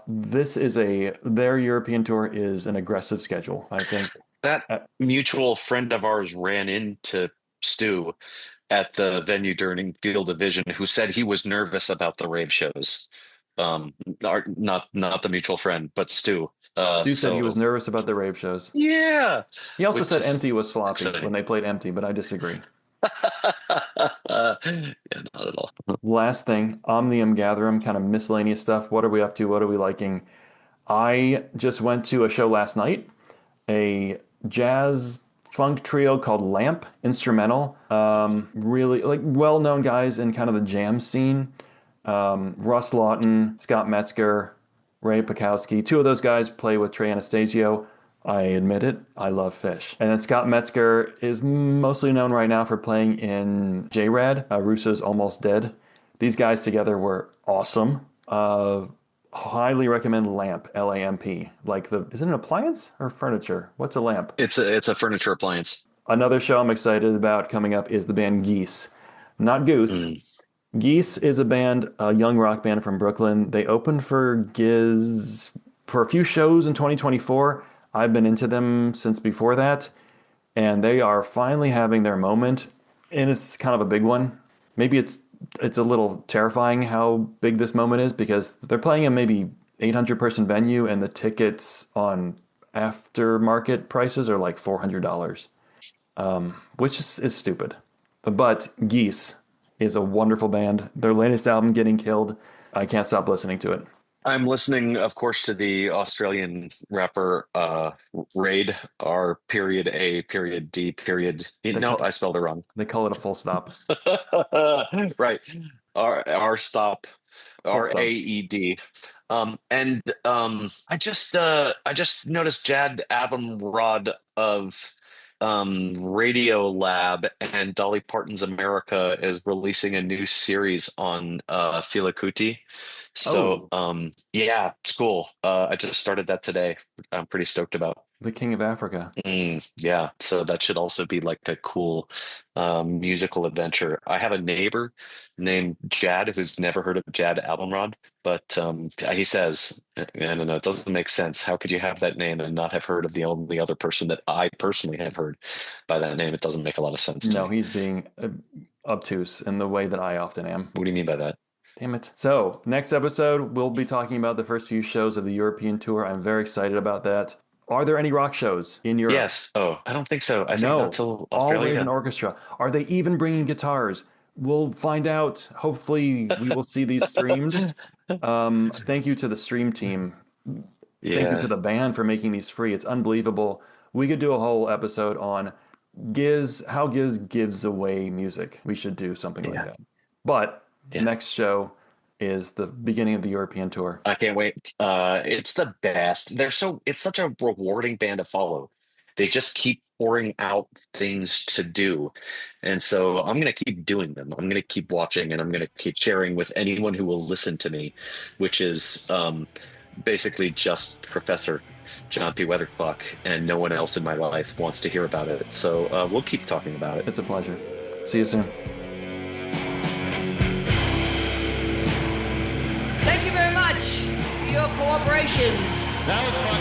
European tour is an aggressive schedule, I think. That mutual friend of ours ran into Stu at the venue during Field of Vision, who said he was nervous about the rave shows. Not the mutual friend, but Stu. Stu said he was nervous about the rave shows. Yeah. He also Which said is Empty was sloppy exciting. when they played Empty, but I disagree. Yeah, not at all. Last thing, Omnium Gatherum, kind of miscellaneous stuff. What are we up to? What are we liking? I just went to a show last night, a jazz funk trio called Lamp Instrumental. Really like well-known guys in kind of the jam scene. Russ Lawton, Scott Metzger, Ray Pekowski. Two of those guys play with Trey Anastasio. I admit it, I love Fish. And then Scott Metzger is mostly known right now for playing in J-Rad, Russo's Almost Dead. These guys together were awesome. Highly recommend Lamp, L-A-M-P. Is it an appliance or furniture? What's a lamp? It's a furniture appliance. Another show I'm excited about coming up is the band Geese. Not Goose. Geese is a band, a young rock band from Brooklyn. They opened for Giz for a few shows in 2024. I've been into them since before that, and they are finally having their moment, and it's kind of a big one. Maybe it's a little terrifying how big this moment is because they're playing a maybe 800-person venue, and the tickets on aftermarket prices are like $400, which is stupid. But Geese is a wonderful band. Their latest album, Getting Killed, I can't stop listening to it. I'm listening, of course, to the Australian rapper Raid, R period A period D period. Nope, I spelled it wrong. They call it a full stop. Right. R stop. Full stop. RAED. I just noticed Jad Abumrad of Radio Lab and Dolly Parton's America is releasing a new series on Fela Kuti. So yeah, it's cool. I just started that today. I'm pretty stoked about. The King of Africa. Yeah, so that should also be like a cool musical adventure. I have a neighbor named Jad who's never heard of Jad Abumrad, but he says, I don't know, it doesn't make sense. How could you have that name and not have heard of the only other person that I personally have heard by that name? It doesn't make a lot of sense to me. He's being obtuse in the way that I often am. What do you mean by that? Damn it. So, next episode, we'll be talking about the first few shows of the European tour. I'm very excited about that. Are there any rock shows in Europe? Yes. Oh, I don't think so. I think not till all Australia. rave and orchestra. Are they even bringing guitars? We'll find out. Hopefully, we will see these streamed. Thank you to the stream team. Yeah. Thank you to the band for making these free. It's unbelievable. We could do a whole episode on how Giz gives away music. We should do something like that. But next show is the beginning of the European tour. I can't wait. It's the best. It's such a rewarding band to follow. They just keep pouring out things to do. And so I'm going to keep doing them. I'm going to keep watching, and I'm going to keep sharing with anyone who will listen to me, which is basically just Professor John P. Weatherclock, and no one else in my life wants to hear about it. So we'll keep talking about it. It's a pleasure. See you soon. Thank you very much for your cooperation. That was fun.